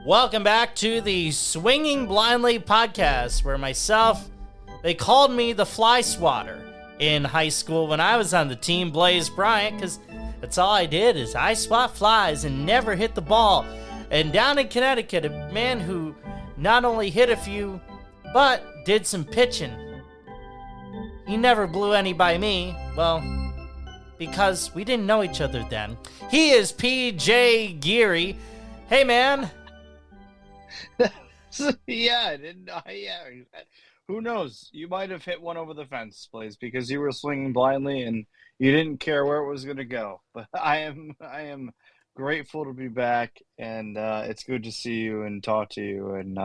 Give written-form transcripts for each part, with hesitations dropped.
Welcome back to the Swinging Blindly podcast, where they called me the fly swatter in high school when I was on the team, Blaze Bryant, because that's all I did is I swat flies and never hit the ball. And down in Connecticut, a man who not only hit a few, but did some pitching. He never blew any by me, well, because we didn't know each other then. He is PJ Geary. Hey, man. Yeah, I didn't know. Yeah, who knows? You might have hit one over the fence, Blaze, because you were swinging blindly and you didn't care where it was going to go. But I am grateful to be back, and it's good to see you and talk to you. And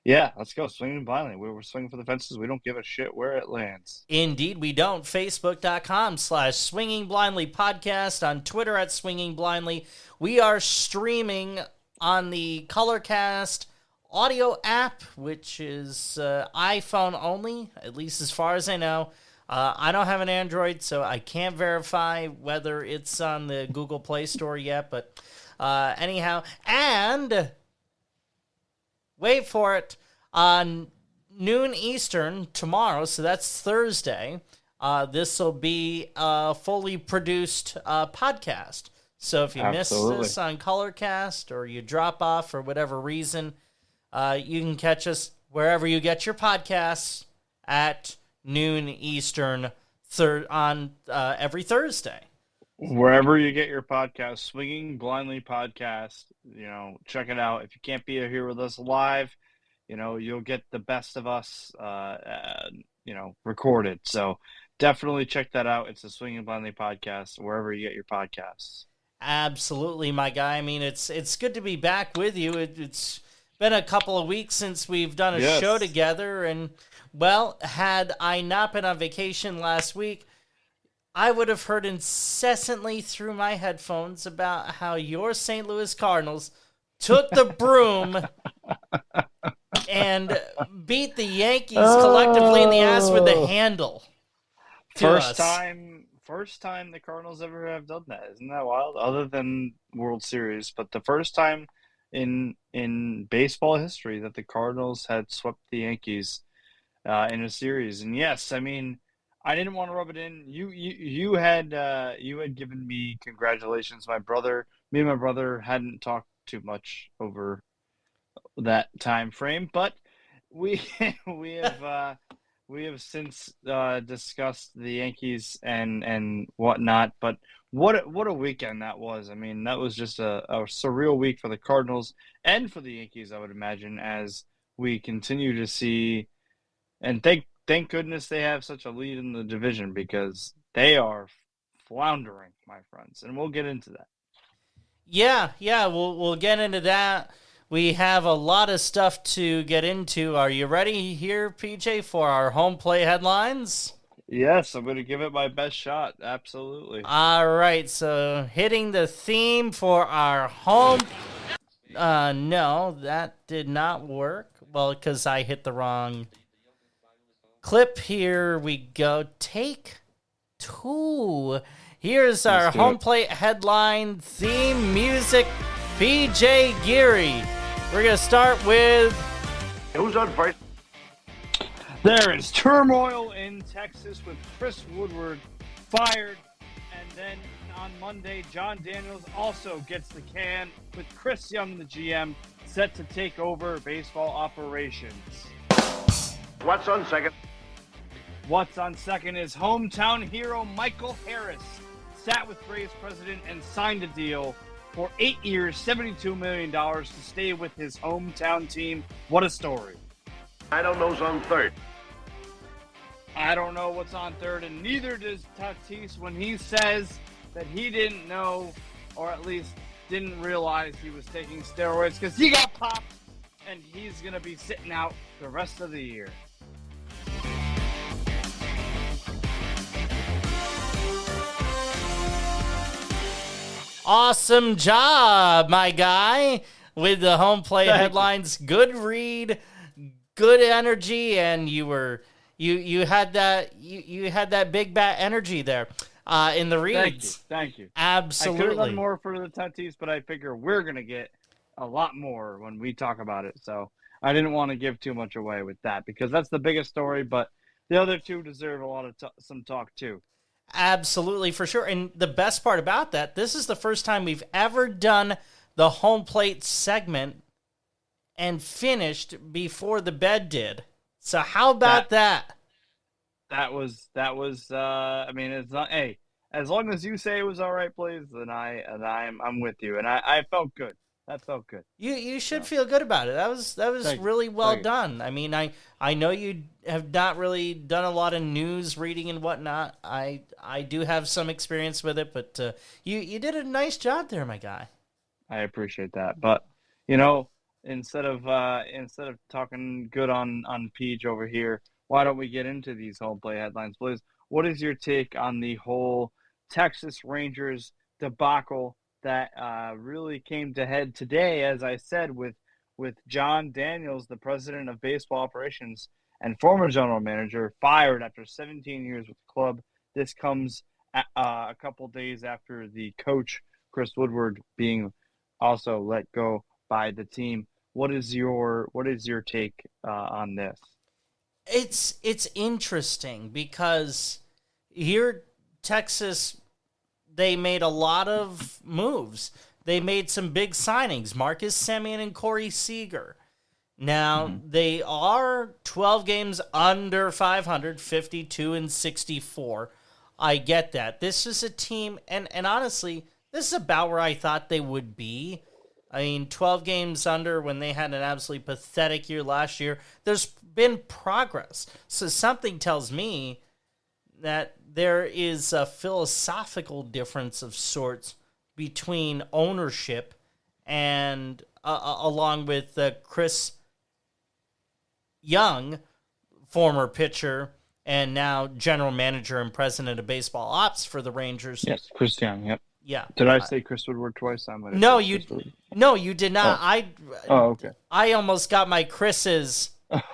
yeah, let's go swinging blindly. We're swinging for the fences. We don't give a shit where it lands. Indeed, we don't. Facebook.com/Swinging Blindly Podcast. On Twitter @Swinging Blindly. We are streaming on the Colorcast audio app, which is iPhone only, at least as far as I know. I don't have an Android, so I can't verify whether it's on the Google Play Store yet, but anyhow. And, wait for it, on noon Eastern tomorrow, so that's Thursday, this will be a fully produced podcast. So if you miss this on Colorcast or you drop off for whatever reason, you can catch us wherever you get your podcasts at noon Eastern on every Thursday. Wherever you get your podcast, Swinging Blindly Podcast, check it out. If you can't be here with us live, you'll get the best of us, recorded. So definitely check that out. It's the Swinging Blindly Podcast, wherever you get your podcasts. Absolutely, my guy. I mean, it's good to be back with you. It's been a couple of weeks since we've done a show together, and, well, had I not been on vacation last week, I would have heard incessantly through my headphones about how your St. Louis Cardinals took the broom and beat the Yankees collectively in the ass with the handle. First time the Cardinals ever have done that. Isn't that wild? Other than World Series, but the first time in baseball history that the Cardinals had swept the Yankees in a series. And yes, I mean, I didn't want to rub it in. You had given me congratulations. Me and my brother hadn't talked too much over that time frame, but we have since discussed the Yankees and whatnot. But what a weekend that was. I mean, that was just a surreal week for the Cardinals and for the Yankees, I would imagine, as we continue to see. And thank goodness they have such a lead in the division, because they are floundering, my friends. And we'll get into that. Yeah, we'll get into that. We have a lot of stuff to get into. Are you ready here, PJ, for our home play headlines? Yes, I'm going to give it my best shot. Absolutely. All right, so hitting the theme for our home... no, that did not work. Well, because I hit the wrong clip. Here we go. Take 2. Here's our home plate headline theme music. PJ Geary. We're going to start with... Who's on first? There is turmoil in Texas with Chris Woodward fired. And then on Monday, John Daniels also gets the can with Chris Young, the GM, set to take over baseball operations. What's on second? What's on second is hometown hero Michael Harris sat with Braves president and signed a deal for 8 years, $72 million to stay with his hometown team. What a story. I don't know who's on third. I don't know what's on third, and neither does Tatis when he says that he didn't know, or at least didn't realize he was taking steroids, because he got popped, and he's going to be sitting out the rest of the year. Awesome job, my guy, with the home plate headlines. Good read, good energy, and you had that big bat energy there in the reads. Thank you. Absolutely. I could have done more for the Tatis, but I figure we're gonna get a lot more when we talk about it. So I didn't want to give too much away with that because that's the biggest story. But the other two deserve a lot of some talk too. Absolutely, for sure. And the best part about that, this is the first time we've ever done the home plate segment and finished before the bed did. So how about that? That was. I mean, it's not. Hey, as long as you say it was all right, please, then I'm with you. And I felt good. That felt good. You should feel good about it. That was really well done. I mean, I know you have not really done a lot of news reading and whatnot. I do have some experience with it, but you did a nice job there, my guy. I appreciate that. But instead of talking good on Peach over here, why don't we get into these home play headlines, please? What is your take on the whole Texas Rangers debacle that really came to head today, as I said, with John Daniels, the president of baseball operations and former general manager, fired after 17 years with the club? This comes a couple days after the coach, Chris Woodward, being also let go by the team. What is your take on this? It's interesting because here, Texas, they made a lot of moves. They made some big signings, Marcus Semien and Corey Seager. Now, they are 12 games under 500, 52 and 64. I get that. This is a team, and honestly, this is about where I thought they would be. I mean, 12 games under when they had an absolutely pathetic year last year. There's been progress. So something tells me that there is a philosophical difference of sorts between ownership and along with Chris Young, former pitcher and now general manager and president of baseball ops for the Rangers. Yes, Chris Young. Yep. Yeah. Did I say Chris Woodward twice? No, you did not. Oh, okay. I almost got my Chris's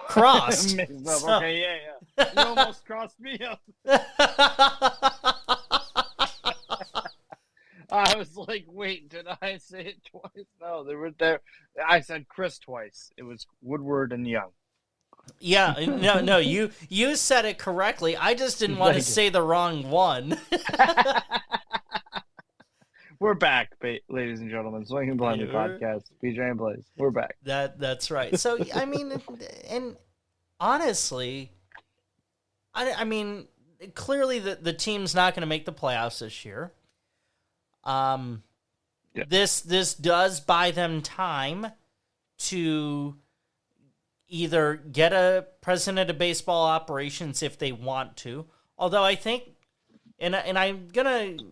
crossed. So. Okay, yeah. You almost crossed me up. I was like, wait, did I say it twice? No, they were there. I said Chris twice. It was Woodward and Young. Yeah, no, you said it correctly. I just didn't want to say the wrong one. We're back, ladies and gentlemen. Swinging Blindly Podcast, PJ and Blaze. We're back. That's right. So, I mean, and honestly, I mean, clearly the team's not going to make the playoffs this year. This does buy them time to either get a president of baseball operations if they want to. Although I think, and I'm going to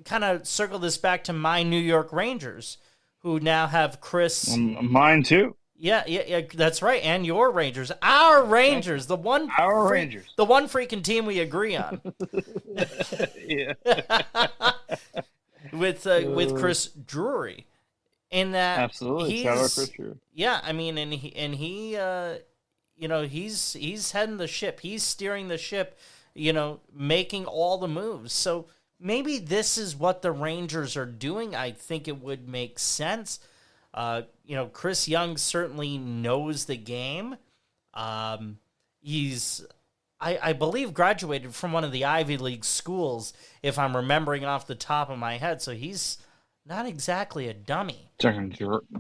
kind of circle this back to my New York Rangers, who now have Chris. Mine too. Yeah, that's right. And your Rangers, our Rangers, the one freaking team we agree on. Yeah. with Chris Drury, in that absolutely, shout out Chris Drury. Yeah, I mean, and he he's heading the ship. He's steering the ship. Making all the moves. So maybe this is what the Rangers are doing. I think it would make sense. Chris Young certainly knows the game. He's, I believe, graduated from one of the Ivy League schools, if I'm remembering off the top of my head. So he's not exactly a dummy. Talking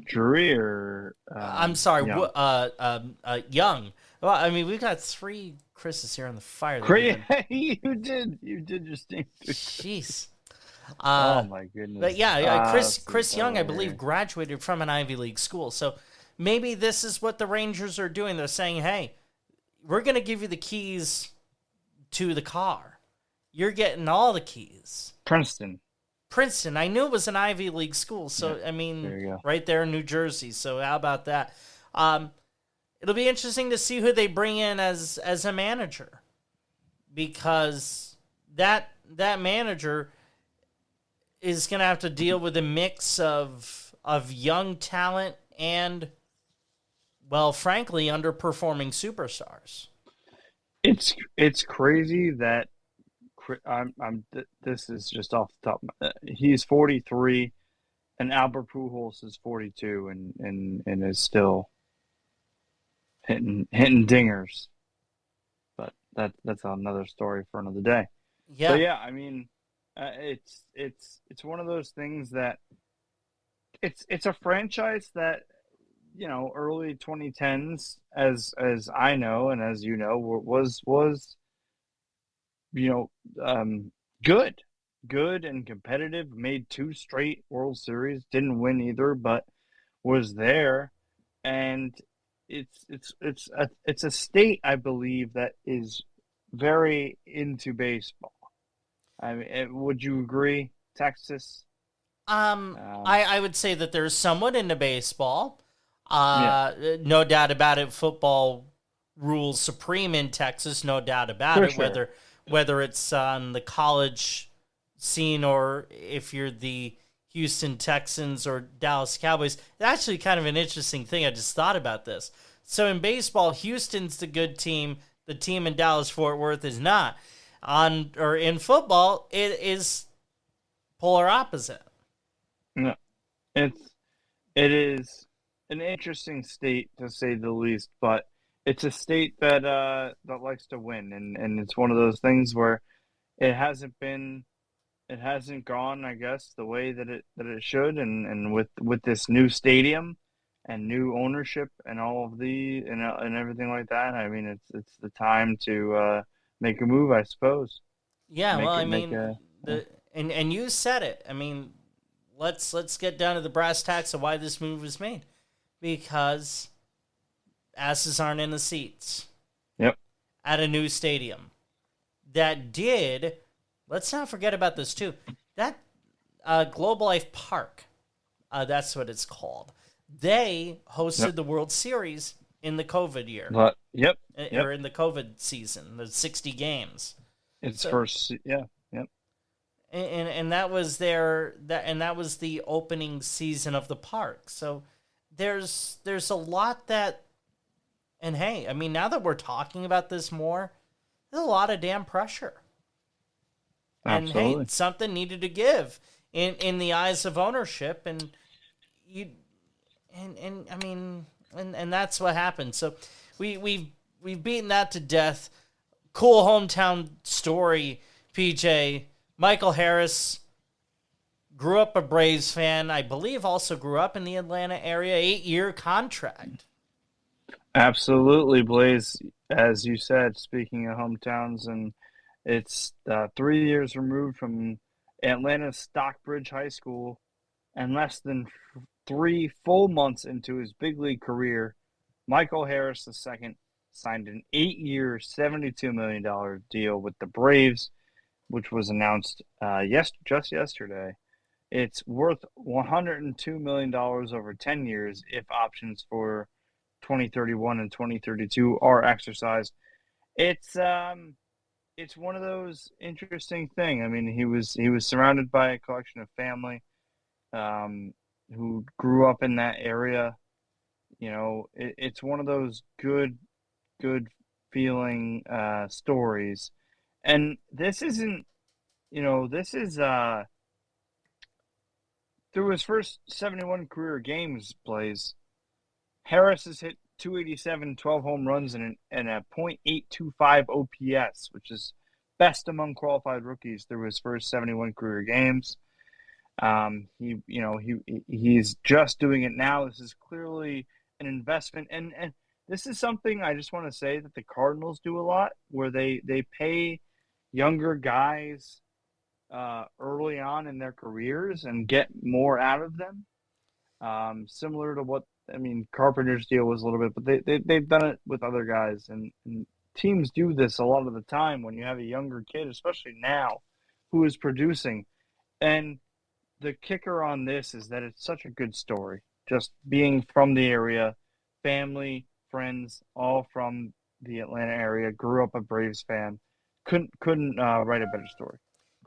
Drury or I'm sorry, Young. Young. Well, I mean, we've got 3 Chris's here on the fire. You did just name. Jeez. Oh my goodness. But yeah, Chris Young, I believe, graduated from an Ivy League school. So maybe this is what the Rangers are doing. They're saying, hey, we're going to give you the keys to the car. You're getting all the keys. Princeton. I knew it was an Ivy League school. So, yeah, I mean, right there in New Jersey. So how about that? It'll be interesting to see who they bring in as a manager. Because that manager is going to have to deal with a mix of young talent and, well, frankly, underperforming superstars. It's crazy that this is just off the top. He's 43. and Albert Pujols is 42 and is still hitting dingers. But that's another story for another day. But Yeah. yeah, I mean, it's one of those things that it's a franchise that early 2010s, as I know and as you know, was you know um, good, good and competitive. Made two straight World Series, didn't win either, but was there, and it's a state, I believe, that is very into baseball. I mean, would you agree, Texas? I would say that there's somewhat into baseball. Yeah, No doubt about it. Football rules supreme in Texas. No doubt about for it. sure. Whether it's on the college scene or if you're the Houston Texans or Dallas Cowboys. It's actually kind of an interesting thing. I just thought about this. So in baseball, Houston's the good team. The team in Dallas Fort Worth is not. In football, it is polar opposite. No, it's it is an interesting state to say the least, but it's a state that likes to win, and it's one of those things where it hasn't been it hasn't gone, I guess, the way that it should, and with this new stadium and new ownership and all of and everything like that. I mean, it's the time to make a move, I suppose. Yeah, well, I Make mean, a and you said it. I mean, let's get down to the brass tacks of why this move was made, because asses aren't in the seats yep, at a new stadium that did. Let's not forget about this too. That Globe Life Park, that's what it's called. They hosted yep, the World Series in the COVID year, but yep, or yep. in the COVID season, the 60 games. It's So first, yeah, yep, and that was the opening season of the park. So there's a lot that, and hey, I mean, now that we're talking about this more, there's a lot of damn pressure. And hey, absolutely. something needed to give in the eyes of ownership, and you and I mean, and that's what happened. So we've beaten that to death. Cool hometown story, PJ. Michael Harris grew up a Braves fan. I believe also grew up in the Atlanta area. 8-year contract. Absolutely, Blaze. As you said, speaking of hometowns, and it's 3 years removed from Atlanta's Stockbridge High School, and less than 3 full months into his big league career, Michael Harris II signed an 8-year, $72 million deal with the Braves, which was announced just yesterday. It's worth $102 million over 10 years if options for 2031 and 2032 are exercised. It's one of those interesting thing. I mean, he was surrounded by a collection of family um, who grew up in that area. It's one of those good feeling stories. And this isn't, this is through his first 71 career games, Blaze. Harris has hit 287, 12 home runs, and a .825 OPS, which is best among qualified rookies through his first 71 career games. He's just doing it now. This is clearly an investment, and this is something I just want to say that the Cardinals do a lot, where they pay younger guys early on in their careers and get more out of them. Similar to what I mean, Carpenter's deal was a little bit, but they've done it with other guys, and teams do this a lot of the time when you have a younger kid, especially now, who is producing. And the kicker on this is that it's such a good story. Just being from the area, family, friends, all from the Atlanta area, grew up a Braves fan. Couldn't write a better story.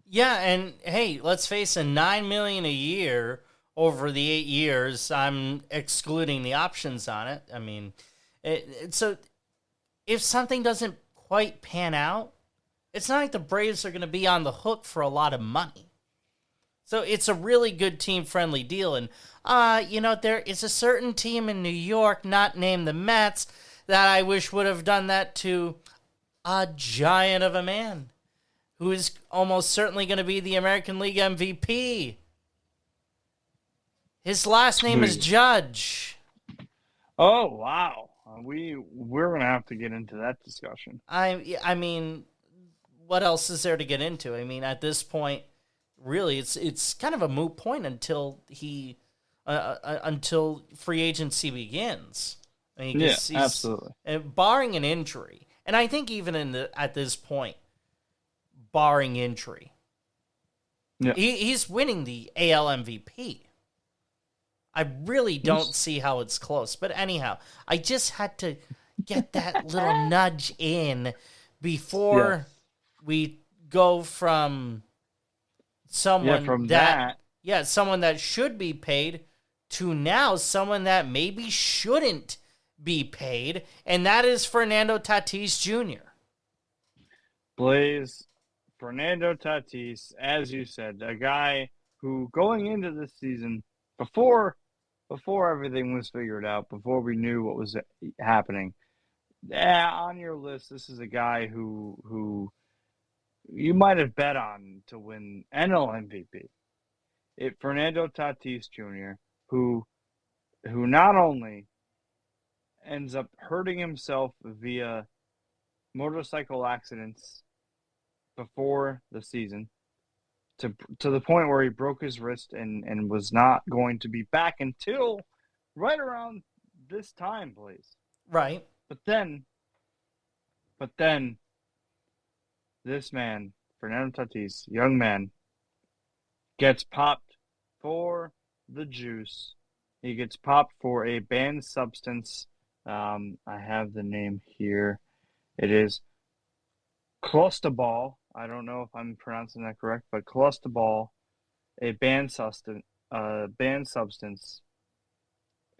Yeah, and hey, let's face it, $9 million a year over the 8 years. I'm excluding the options on it. I mean, so if something doesn't quite pan out, it's not like the Braves are going to be on the hook for a lot of money. So it's a really good team-friendly deal. And, there is a certain team in New York, not named the Mets, that I wish would have done that to a giant of a man who is almost certainly going to be the American League MVP. His last name is Judge. Oh, wow. We're going to have to get into that discussion. I mean, what else is there to get into? I mean, at this point, really, it's kind of a moot point until until free agency begins. I mean, yeah, absolutely. Barring an injury, and I think even at this point, barring injury, he's winning the AL MVP. I really don't see how it's close. But anyhow, I just had to get that little nudge in before we go from someone someone that should be paid to now someone that maybe shouldn't be paid, and that is Fernando Tatis Jr. Blaze, Fernando Tatis, as you said, a guy who going into this season, before everything was figured out, before we knew what was happening, on your list, this is a guy who you might have bet on to win NL MVP. Fernando Tatis Jr., who not only ends up hurting himself via motorcycle accidents before the season, to the point where he broke his wrist and was not going to be back until right around this time, please. Right. But then this man, Fernando Tatis, young man, gets popped for the juice. He gets popped for a banned substance. I have the name here. It is clostebol. I don't know if I'm pronouncing that correct, but clostebol, a banned substance,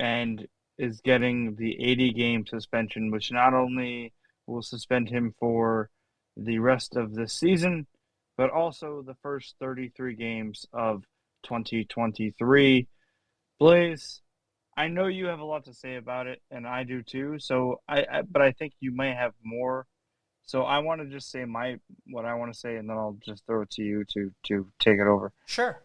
and is getting the 80-game suspension, which not only will suspend him for the rest of the season, but also the first 33 games of 2023. Blaze, I know you have a lot to say about it, and I do too. So but I think you may have more. So I want to just say what I want to say, and then I'll just throw it to you to take it over. Sure.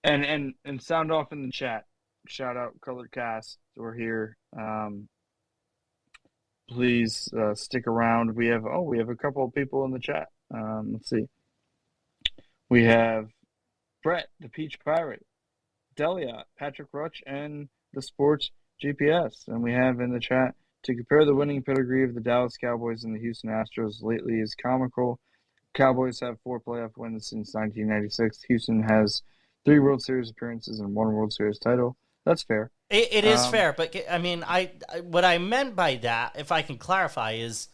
And sound off in the chat. Shout out Colored Cast. We're here. Please stick around. We have a couple of people in the chat. Let's see. We have Brett, the Peach Pirate, Delia, Patrick Rutch, and the Sports GPS. And we have in the chat, to compare the winning pedigree of the Dallas Cowboys and the Houston Astros lately is comical. Cowboys have 4 playoff wins since 1996. Houston has 3 World Series appearances and 1 World Series title. That's fair. It is fair, but I mean, what I meant by that, if I can clarify, is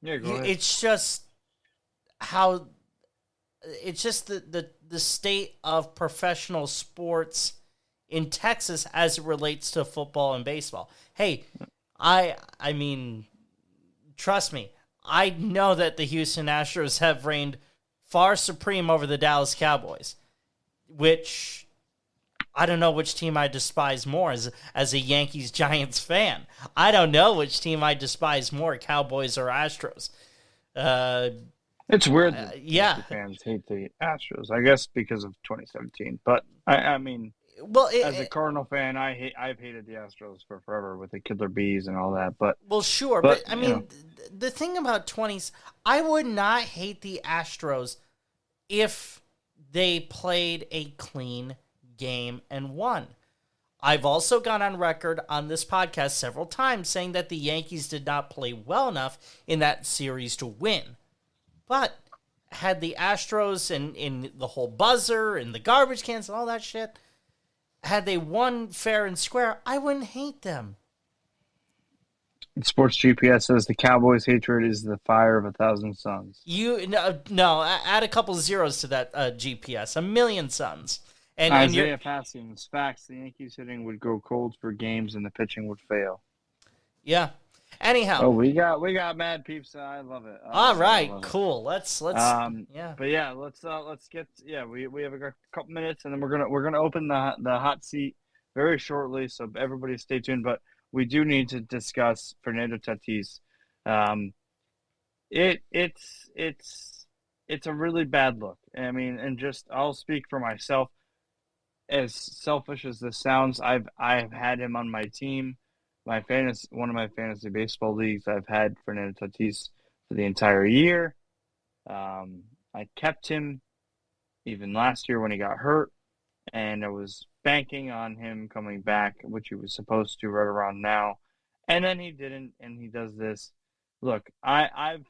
it's just how it's just the state of professional sports in Texas as it relates to football and baseball. Hey, I mean, trust me, I know that the Houston Astros have reigned far supreme over the Dallas Cowboys, which I don't know which team I despise more as a Yankees-Giants fan. I don't know which team I despise more, Cowboys or Astros. It's weird that the fans hate the Astros, I guess because of 2017. But, I mean, as a Cardinal fan, I've hated the Astros for forever with the Killer Bees and all that. But sure. But I mean, the thing about 20s, I would not hate the Astros if they played a clean game and won. I've also gone on record on this podcast several times saying that the Yankees did not play well enough in that series to win. But had the Astros in the whole buzzer and the garbage cans and all that shit, had they won fair and square, I wouldn't hate them. Sports GPS says the Cowboys' hatred is the fire of 1,000 suns. No, add a couple zeros to that GPS. 1,000,000 suns. And Isaiah Paskins, facts, the Yankees hitting would go cold for games and the pitching would fail. Yeah. Anyhow, Oh, we got mad peeps. I love it. all Honestly, I right, love it. cool. Let's yeah. But yeah, let's get we have a couple minutes and then we're gonna open the hot seat very shortly, so everybody stay tuned. But we do need to discuss Fernando Tatis. Um, it's a really bad look. I mean, and just I'll speak for myself. As selfish as this sounds, I've had him on my team, one of my fantasy baseball leagues. I've had Fernando Tatis for the entire year. I kept him even last year when he got hurt, and I was banking on him coming back, which he was supposed to right around now, and then he didn't, and he does this. Look, I've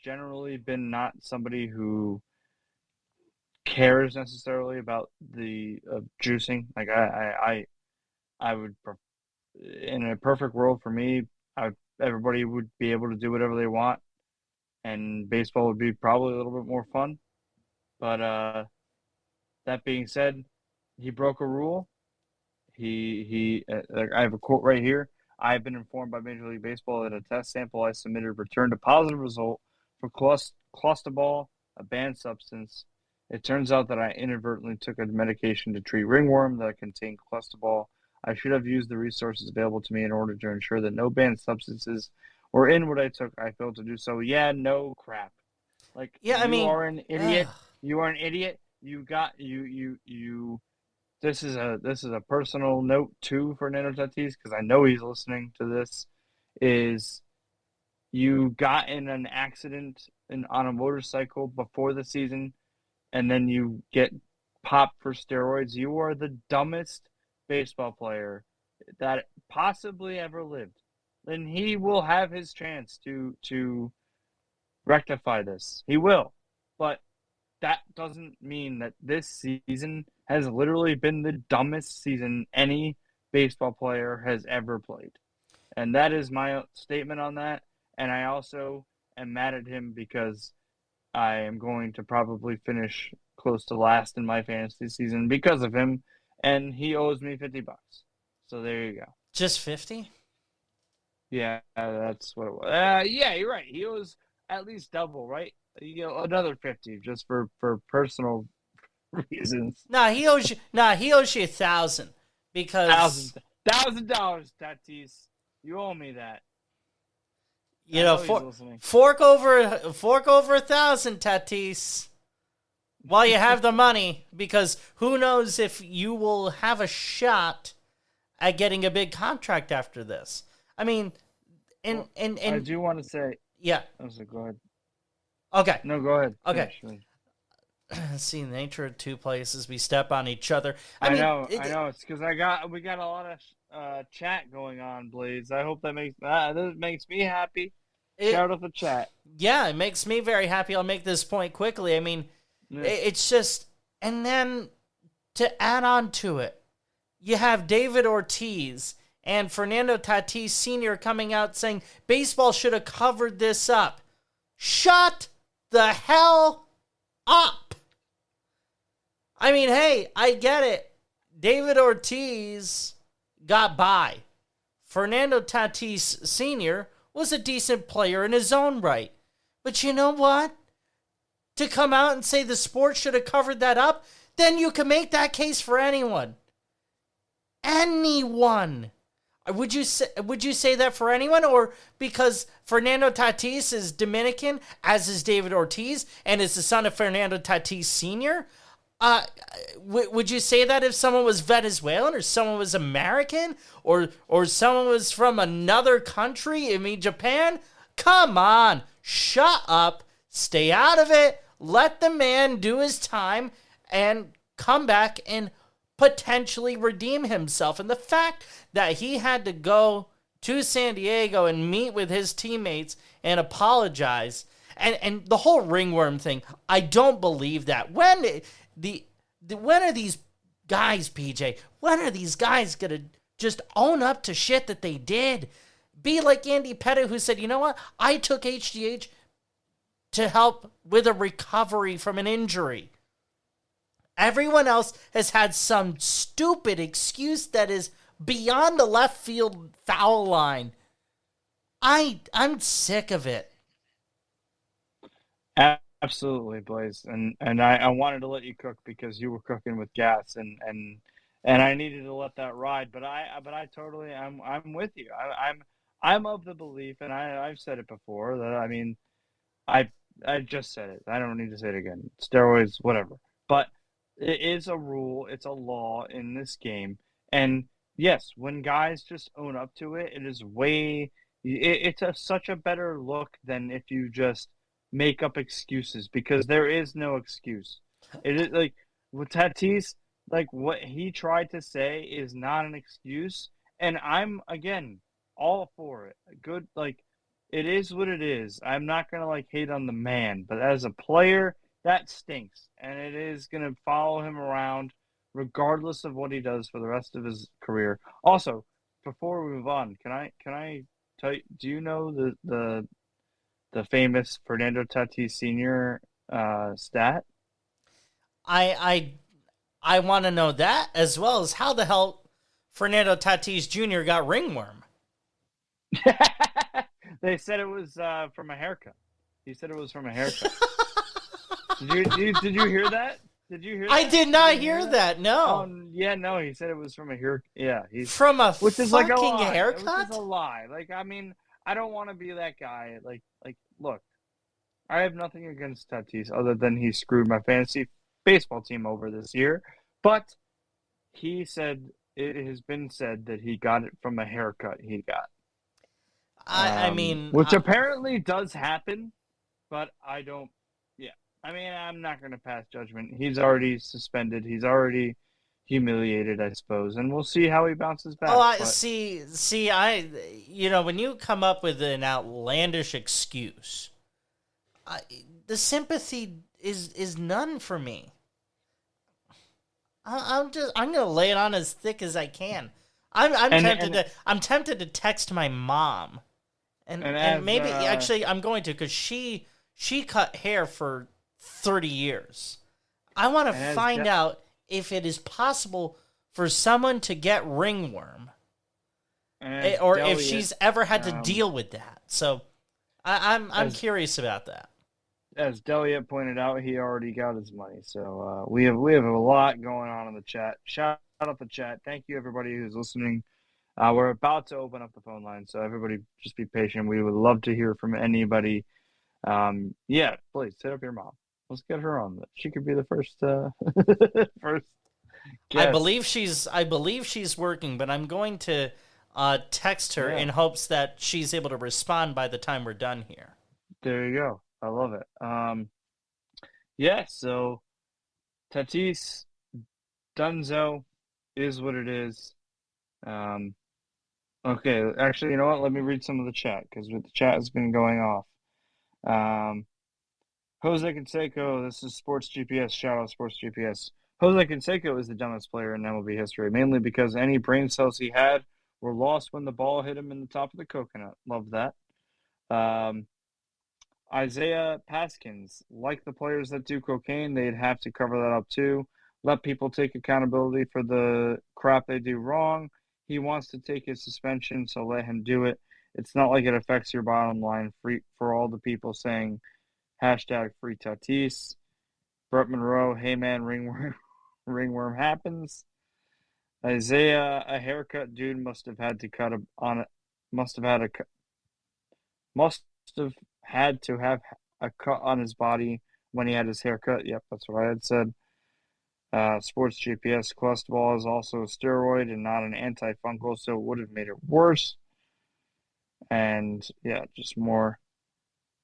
generally been not somebody who cares necessarily about the juicing. Like I would, in a perfect world for me, everybody would be able to do whatever they want, and baseball would be probably a little bit more fun. But that being said, he broke a rule. I have a quote right here. I have been informed by Major League Baseball that a test sample I submitted returned a positive result for clostebol, a banned substance. It turns out that I inadvertently took a medication to treat ringworm that contained clostebol. I should have used the resources available to me in order to ensure that no banned substances were in what I took. I failed to do so. Yeah, no crap. Like, Yeah, I you mean, are an idiot. ugh. You are an idiot. You got you. This is a personal note too for Fernando Tatis because I know he's listening to this. Is you got in an accident on a motorcycle before the season, and then you get popped for steroids. You are the dumbest baseball player that possibly ever lived. And he will have his chance to rectify this. He will. But that doesn't mean that this season has literally been the dumbest season any baseball player has ever played. And that is my statement on that. And I also am mad at him because I am going to probably finish close to last in my fantasy season because of him, and he owes me $50. So there you go. Just 50? Yeah, that's what it was. Yeah, you're right. He owes at least double, right? Another 50 just for personal reasons. He owes you. He owes you 1,000 because $1,000, Tatis. You owe me that. you know fork over 1,000, Tatis, while you have the money, because who knows if you will have a shot at getting a big contract after this. I mean, and I do want to say, yeah. Go ahead. Okay. No, go ahead. Okay. Finish. See, the nature of two places, we step on each other. I know. It's because we got a lot of chat going on, Blaze. I hope that makes me happy. Shout out the chat. Yeah, it makes me very happy. I'll make this point quickly. I mean, it's just, and then to add on to it, you have David Ortiz and Fernando Tatis Sr. coming out saying baseball should have covered this up. Shut the hell up. I mean, hey, I get it. David Ortiz got by. Fernando Tatis Sr. was a decent player in his own right. But you know what? To come out and say the sport should have covered that up, then you can make that case for anyone. Anyone. Would you say that for anyone? Or because Fernando Tatis is Dominican, as is David Ortiz, and is the son of Fernando Tatis Sr.? Would you say that if someone was Venezuelan or someone was American or someone was from another country? I mean, Japan? Come on. Shut up. Stay out of it. Let the man do his time and come back and potentially redeem himself. And the fact that he had to go to San Diego and meet with his teammates and apologize, and the whole ringworm thing, I don't believe that. When are these guys, PJ, when are these guys going to just own up to shit that they did? Be like Andy Pettit, who said, you know what? I took HGH to help with a recovery from an injury. Everyone else has had some stupid excuse that is beyond the left field foul line. I'm sick of it. Absolutely, Blaze. And I wanted to let you cook because you were cooking with gas and I needed to let that ride. But I totally I'm with you. I'm of the belief, and I've said it before, that I mean I I just said it. I don't need to say it again. Steroids, whatever. But it is a rule. It's a law in this game. And yes, when guys just own up to it, it is way. It's such a better look than if you just make up excuses, because there is no excuse. It is like with Tatis, like what he tried to say is not an excuse, and I'm again all for it. Good, like it is what it is. I'm not gonna like hate on the man, but as a player, that stinks, and it is gonna follow him around regardless of what he does for the rest of his career. Also, before we move on, can I tell you? Do you know the famous Fernando Tatis Sr. Stat? I I want to know that, as well as how the hell Fernando Tatis Jr. got ringworm. They said it was from a haircut. He said it was from a haircut. Did you hear that? Did you hear that? I did not hear that. No. Yeah, no. He said it was from a hair. Yeah, From a which is like a fucking lie. haircut? Which is a lie. Like, I mean, I don't want to be that guy. Like, look, I have nothing against Tatis other than he screwed my fantasy baseball team over this year. But he said it has been said that he got it from a haircut he got. I mean, which apparently does happen, but I don't. Yeah, I mean, I'm not going to pass judgment. He's already suspended. He's already humiliated, I suppose, and we'll see how he bounces back. oh, I when you come up with an outlandish excuse, the sympathy is none for me. I'm gonna lay it on as thick as I can. I'm tempted to text my mom, and maybe actually I'm going to, because she cut hair for 30 years. I want to find out if it is possible for someone to get ringworm, or if she's ever had to deal with that. So I'm curious about that. As Delia pointed out, he already got his money. So we have a lot going on in the chat. Shout out the chat. Thank you, everybody who's listening. We're about to open up the phone line, so everybody just be patient. We would love to hear from anybody. Yeah, please hit up your mom. Let's get her on. She could be the first first guest. I believe she's working, but I'm going to text her in hopes that she's able to respond by the time we're done here. There you go. I love it. Yeah, so Tatis, Dunzo is what it is. Okay, actually, you know what? Let me read some of the chat, because the chat has been going off. Jose Canseco, this is Sports GPS. Shout out Sports GPS. Jose Canseco is the dumbest player in MLB history, mainly because any brain cells he had were lost when the ball hit him in the top of the coconut. Love that. Isaiah Paskins, like the players that do cocaine, they'd have to cover that up too. Let people take accountability for the crap they do wrong. He wants to take his suspension, so let him do it. It's not like it affects your bottom line. Free for all the people saying #free Tatis. Brett Monroe, hey man, ringworm happens. Isaiah, a haircut dude must have had to cut on it. Must have have a cut on his body when he had his haircut. Yep, that's what I had said. Sports GPS, cholesterol is also a steroid and not an antifungal, so it would have made it worse. And yeah, just more.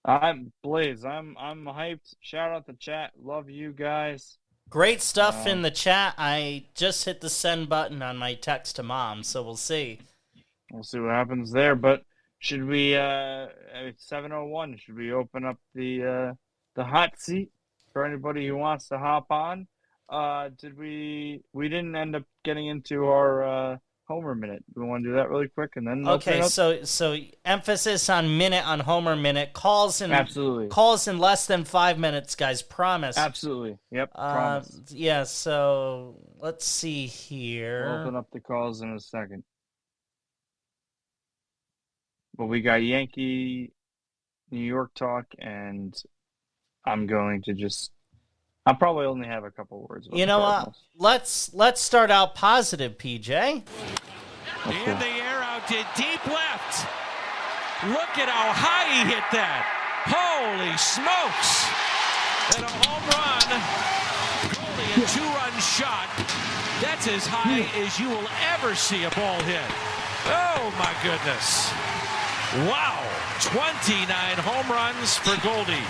I'm Blaze. I'm hyped. Shout out the chat. Love you guys. Great stuff in the chat. I just hit the send button on my text to mom, so we'll see. We'll see what happens there. But should we? It's 7:01. Should we open up the hot seat for anybody who wants to hop on? We didn't end up getting into our Homer minute. Do we want to do that really quick and then okay? So emphasis on minute on Homer minute. Calls in less than 5 minutes, guys. Promise. Absolutely. Yep. Promise. Yeah. So let's see here. We'll open up the calls in a second. but we got Yankee New York talk, and I'm going to just. I'll probably only have a couple words about You the know what? Cardinals. Let's start out positive, PJ. Okay. In the air, out to deep left. Look at how high he hit that. Holy smokes. And a home run. Goldie, a two-run shot. That's as high as you will ever see a ball hit. Oh, my goodness. Wow. 29 home runs for Goldie.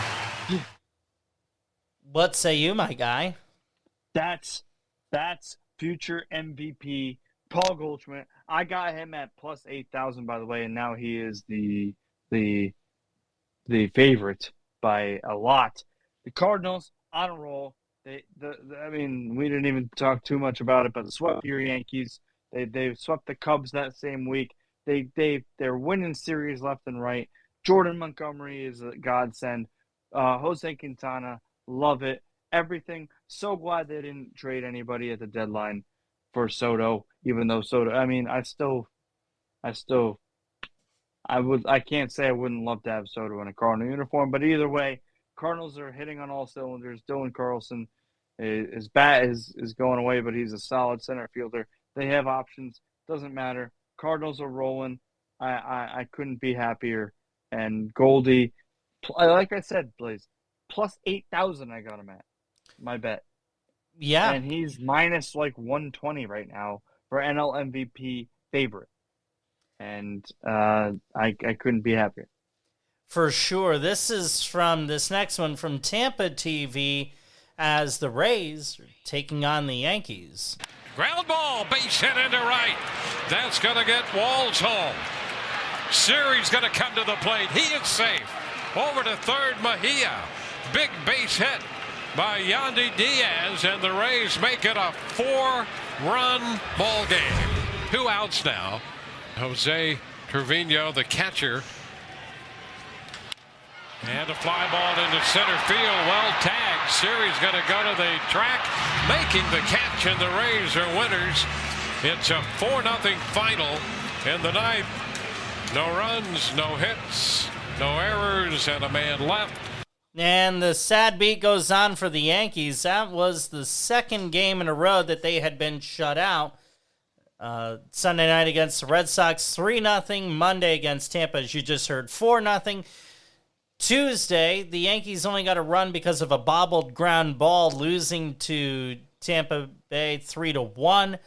What say you, my guy? That's future MVP Paul Goldschmidt. I got him at plus 8,000, by the way, and now he is the favorite by a lot. The Cardinals on a roll. I mean, we didn't even talk too much about it, but the swept your Yankees. They swept the Cubs that same week. They're winning series left and right. Jordan Montgomery is a godsend. Jose Quintana, love it. Everything. So glad they didn't trade anybody at the deadline for Soto, even though Soto. I mean, I can't say I wouldn't love to have Soto in a Cardinal uniform, but either way, Cardinals are hitting on all cylinders. Dylan Carlson, his bat is going away, but he's a solid center fielder. They have options. Doesn't matter. Cardinals are rolling. I couldn't be happier. And Goldie, like I said, Blaze, plus 8,000 I got him at my bet. Yeah. And he's minus like 120 right now for NL MVP favorite. And I couldn't be happier. For sure. This next one from Tampa TV as the Rays are taking on the Yankees. Ground ball, base hit into right. That's going to get Walls home. Siri's going to come to the plate. He is safe. Over to third, Mejia. Big base hit by Yandy Diaz, and the Rays make it a 4-run ball game. 2 outs now. Jose Trevino, the catcher. And a fly ball into center field. Well tagged. Siri's going to go to the track, making the catch, and the Rays are winners. It's a 4-0 final in the ninth. No runs, no hits, no errors, and a man left. And the sad beat goes on for the Yankees. That was the second game in a row that they had been shut out. Sunday night against the Red Sox, 3-0. Monday against Tampa, as you just heard, 4-0. Tuesday, the Yankees only got a run because of a bobbled ground ball, losing to Tampa Bay 3-1.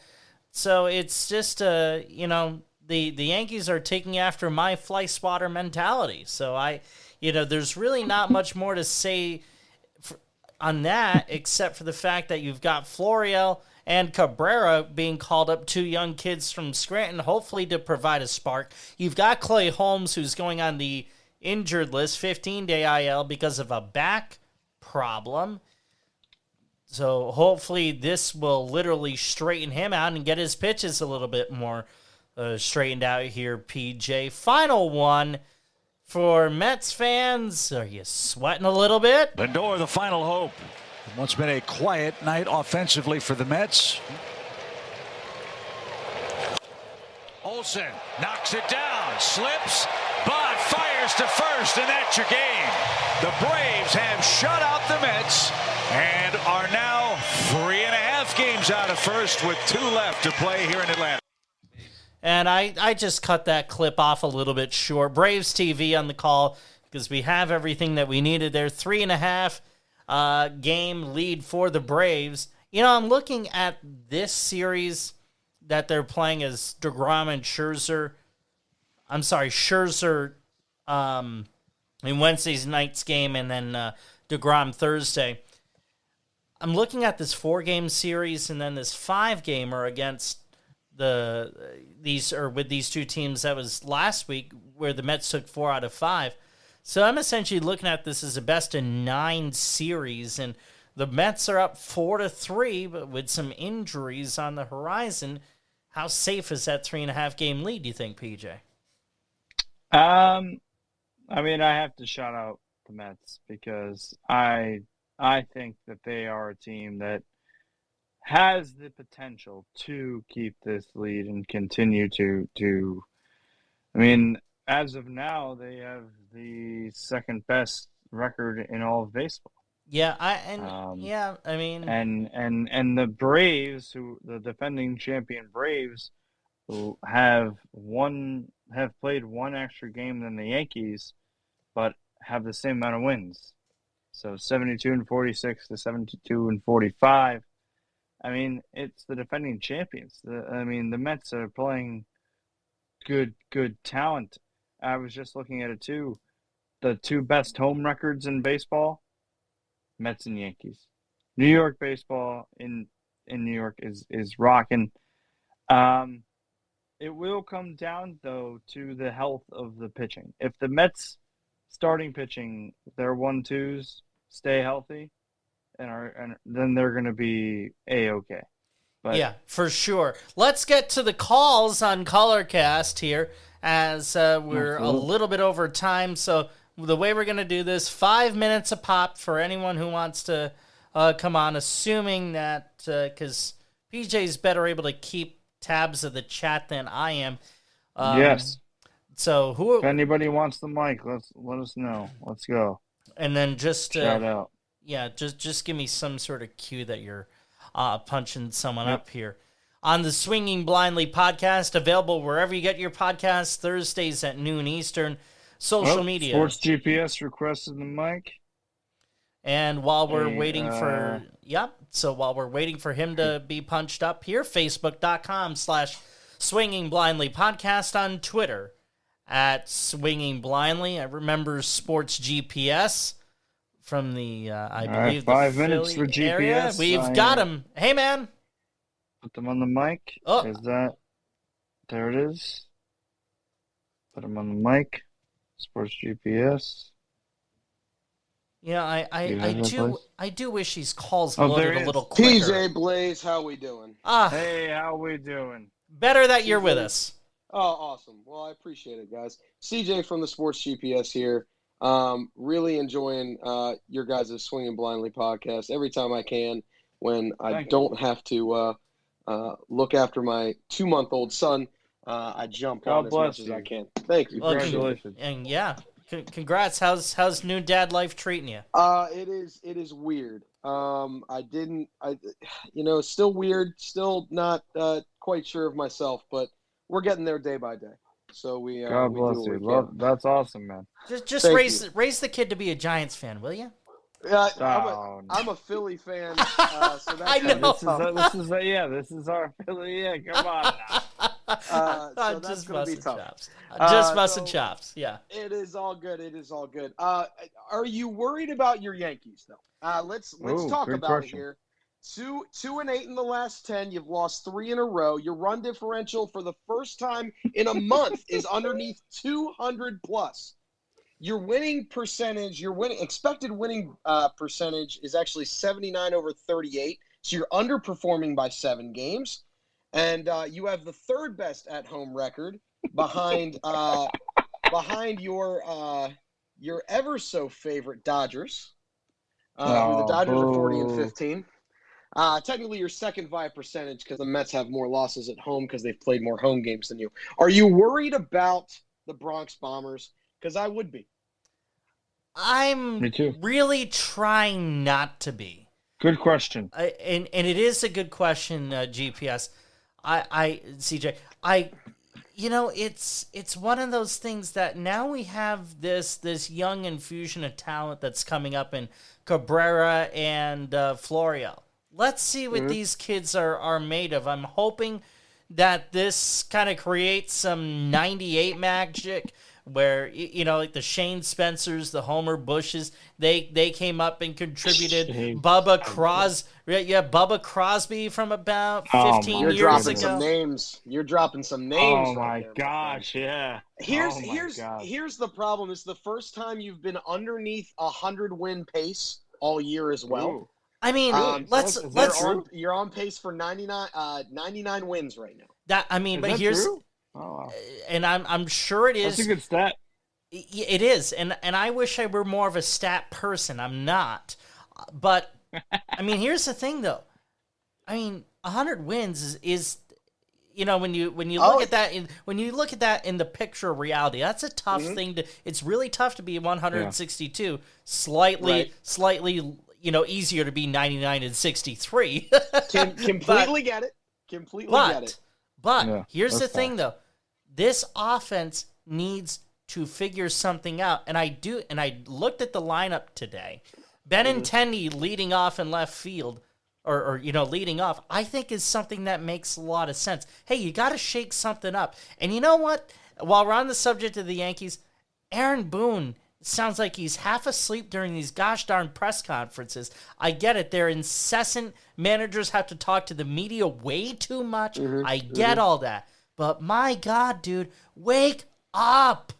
So it's just, the Yankees are taking after my fly swatter mentality. So there's really not much more to say on that except for the fact that you've got Florial and Cabrera being called up, 2 young kids from Scranton, hopefully to provide a spark. You've got Clay Holmes, who's going on the injured list, 15-day IL because of a back problem. So hopefully this will literally straighten him out and get his pitches a little bit more straightened out here, PJ. Final one for Mets fans. Are you sweating a little bit? Lindor, the final hope. What's been a quiet night offensively for the Mets. Olsen knocks it down, slips, but fires to first, and that's your game. The Braves have shut out the Mets and are now 3.5 games out of first with 2 left to play here in Atlanta. And I just cut that clip off a little bit short. Braves TV on the call because we have everything that we needed there. 3.5 game lead for the Braves. I'm looking at this series that they're playing as DeGrom and Scherzer. I'm sorry, Scherzer in Wednesday's night's game, and then DeGrom Thursday. I'm looking at this 4-game series and then this 5-gamer against with these 2 teams that was last week, where the Mets took 4 out of 5. So I'm essentially looking at this as a best-of-9 series, and the Mets are up 4-3, but with some injuries on the horizon. How safe is that 3.5 game lead, do you think, PJ? I mean, I have to shout out the Mets because I think that they are a team that has the potential to keep this lead and continue to I mean, as of now, they have the second best record in all of baseball. Yeah, I mean, And the Braves, who the defending champion Braves, who have played one extra game than the Yankees, but have the same amount of wins. So 72-46 to 72-45. I mean, it's the defending champions. The Mets are playing good talent. I was just looking at it too. The two best home records in baseball, Mets and Yankees. New York baseball in New York is rocking. It will come down though to the health of the pitching. If the Mets starting pitching, their 1-2s stay healthy, and then they're going to be A-okay. But yeah, for sure. Let's get to the calls on Colorcast here, as we're a little bit over time. So the way we're going to do this, 5 minutes a pop for anyone who wants to come on, assuming that, because PJ's better able to keep tabs of the chat than I am. Yes. So If anybody wants the mic, let us know. Let's go. And then just shout out. Yeah, just give me some sort of cue that you're punching someone up here. On the Swinging Blindly podcast, available wherever you get your podcasts, Thursdays at noon Eastern. Social media. Sports GPS requested the mic. And while we're waiting for him to be punched up here, Facebook.com/Swinging Blindly podcast, on Twitter at Swinging Blindly. I remember Sports GPS from the I believe 5 the minutes Philly for GPS. area. We've got him. Hey man. Put them on the mic. Oh. There it is. Put them on the mic. Sports GPS. Yeah, I do wish these calls there loaded it a little is. quicker. TJ Blaze, how we doing? Hey, how we doing? Better that you're with us. Oh, awesome. Well, I appreciate it, guys. CJ from the Sports GPS here. Really enjoying your guys' Swinging Blindly podcast every time I can when I don't have to look after my 2-month-old son. I jump on as much as I can. Thank you. Congratulations. And yeah, congrats. How's new dad life treating you? It is weird. Still weird, still not quite sure of myself, but we're getting there day by day. So we God bless do you. That's awesome, man. Just raise the kid to be a Giants fan, will you? I'm a Philly fan. So that's I know. This is our Philly. Yeah, come on now. So that's just gonna be busting tough. chops. Just busting chops. Yeah. It is all good. Are you worried about your Yankees though? Let's talk about question. it here. 2-8 in the last 10. You've lost 3 in a row. Your run differential for the first time in a month is underneath 200 plus. Your winning percentage, expected winning percentage is actually 79 over 38. So you're underperforming by 7 games, and you have the third best at home record behind your ever so favorite Dodgers. The Dodgers are 40-15. Technically, your second by percentage because the Mets have more losses at home because they've played more home games than you. Are you worried about the Bronx Bombers? Because I would be. I'm Me too. Really trying not to be. Good question. And it is a good question, GPS. CJ, it's one of those things that now we have this young infusion of talent that's coming up in Cabrera and Florial. Let's see what these kids are made of. I'm hoping that this kind of creates some 98 magic where, like the Shane Spencers, the Homer Bushes, they came up and contributed. Bubba Crosby from about 15 years ago. You're dropping some names. Oh my gosh, yeah. Here's the problem. It's the first time you've been underneath 100 win pace all year as well. Ooh. I mean, you're on pace for 99 wins right now. But here's true? Oh, wow. And I'm sure it is. That's a good stat. It is, and I wish I were more of a stat person. I'm not, but I mean, here's the thing though. I mean, 100 wins is when you look at that in the picture of reality, that's a tough thing to. It's really tough to be 162. Slightly, easier to be 99 and 63. Completely get it. Completely get it. But here's the thing, though. This offense needs to figure something out, and I looked at the lineup today. Benintendi leading off in left field. Or leading off, I think is something that makes a lot of sense. Hey, you got to shake something up. And you know what? While we're on the subject of the Yankees, Aaron Boone sounds like he's half asleep during these gosh darn press conferences. I get it. They're incessant. Managers have to talk to the media way too much. I get all that. But my God, dude, wake up.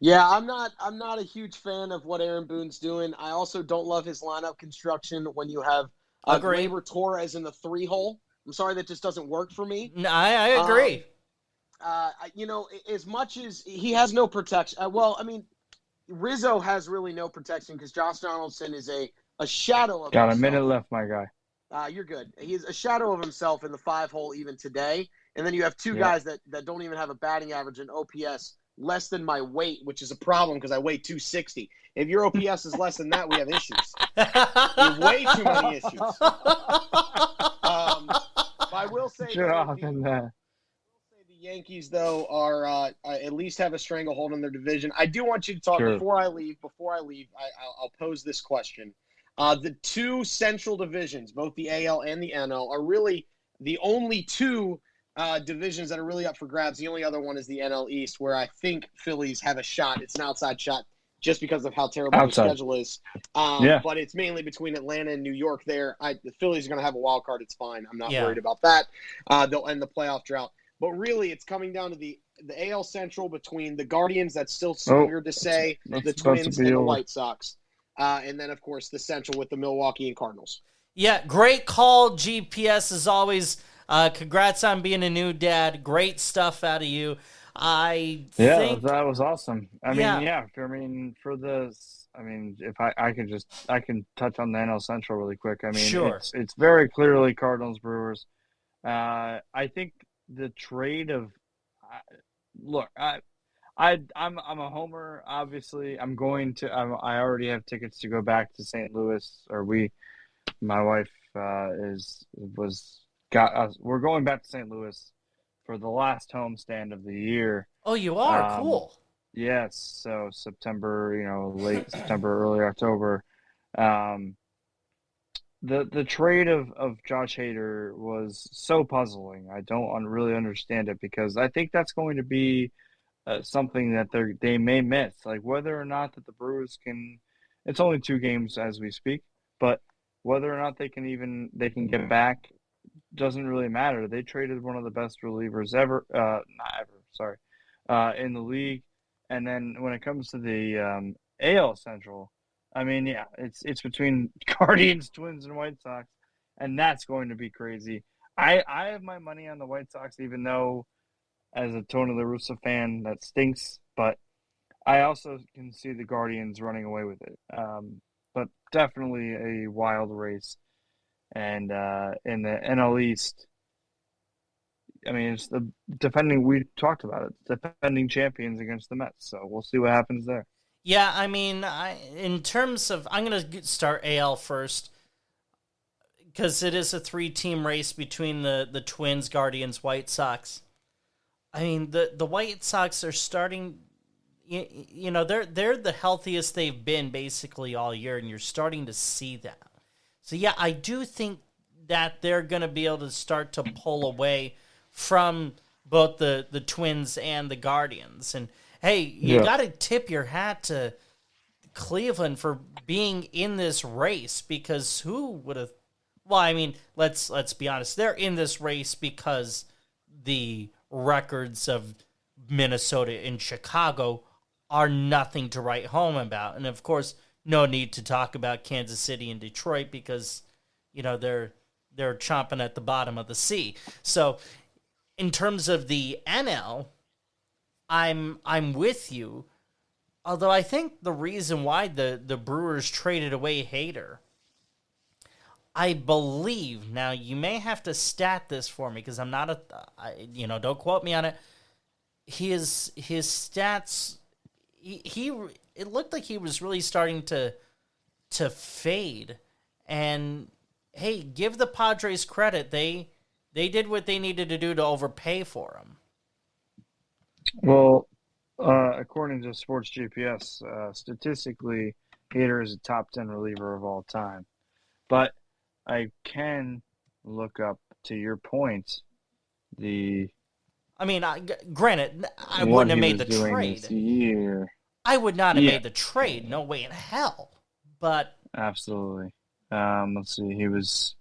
Yeah, I'm not a huge fan of what Aaron Boone's doing. I also don't love his lineup construction when you have Gleyber Torres in the 3-hole. I'm sorry, that just doesn't work for me. No, I agree. As much as he has no protection. Rizzo has really no protection because Josh Donaldson is a shadow of himself. Got a minute left, my guy. You're good. He's a shadow of himself in the 5-hole even today. And then you have two guys that don't even have a batting average in OPS less than my weight, which is a problem because I weigh 260. If your OPS is less than that, we have issues. We have way too many issues. I will say the Yankees, though, are at least have a stranglehold in their division. I do want you to talk before I leave. I'll pose this question. The two central divisions, both the AL and the NL, are really the only two divisions that are really up for grabs. The only other one is the NL East, where I think Phillies have a shot. It's an outside shot just because of how terrible the schedule is. But it's mainly between Atlanta and New York there. The Phillies are going to have a wild card. It's fine. I'm not worried about that. They'll end the playoff drought. But really, it's coming down to the AL Central between the Guardians, that's still weird to say, the Twins, and the White Sox. And then, of course, the Central with the Milwaukee and Cardinals. Yeah, great call, GPS, as always. Congrats on being a new dad. Great stuff out of you. I think that was awesome. If I can touch on the NL Central really quick. It's very clearly Cardinals Brewers. I think the trade of I'm a homer. Obviously, I already have tickets to go back to St. Louis. My wife we're going back to St. Louis for the last homestand of the year. Oh, you are? Cool. Yes. So September, late September, early October. The trade of Josh Hader was so puzzling. I don't really understand it because I think that's going to be something that they may miss. Like whether or not that the Brewers can. It's only 2 games as we speak, but whether or not they can get back doesn't really matter. They traded one of the best relievers in the league. And then when it comes to the AL Central, it's between Guardians, Twins, and White Sox, and that's going to be crazy. I have my money on the White Sox, even though as a Tony La Russa fan, that stinks, but I also can see the Guardians running away with it. But definitely a wild race. And in the NL East, it's the we talked about it, defending champions against the Mets. So we'll see what happens there. Yeah, in terms of, I'm going to start AL first because it is a 3-team race between the Twins, Guardians, White Sox. The White Sox are starting, they're the healthiest they've been basically all year, and you're starting to see that. So, yeah, I do think that they're going to be able to start to pull away from both the Twins and the Guardians. And, hey, you got to tip your hat to Cleveland for being in this race because who would have – well, let's be honest. They're in this race because the records of Minnesota and Chicago are nothing to write home about. And, of course – no need to talk about Kansas City and Detroit because, they're chomping at the bottom of the sea. So, in terms of the NL, I'm with you. Although I think the reason why the Brewers traded away Hader, I believe, now you may have to stat this for me because I'm not don't quote me on it. His stats, it looked like he was really starting to fade. And hey, give the Padres credit. They did what they needed to do to overpay for him. Well, according to Sports GPS, statistically, Hader is a top 10 reliever of all time. But I can look up, to your point, granted, I wouldn't have made the trade. This year. I would not have made the trade. No way in hell. But absolutely. Let's see. He was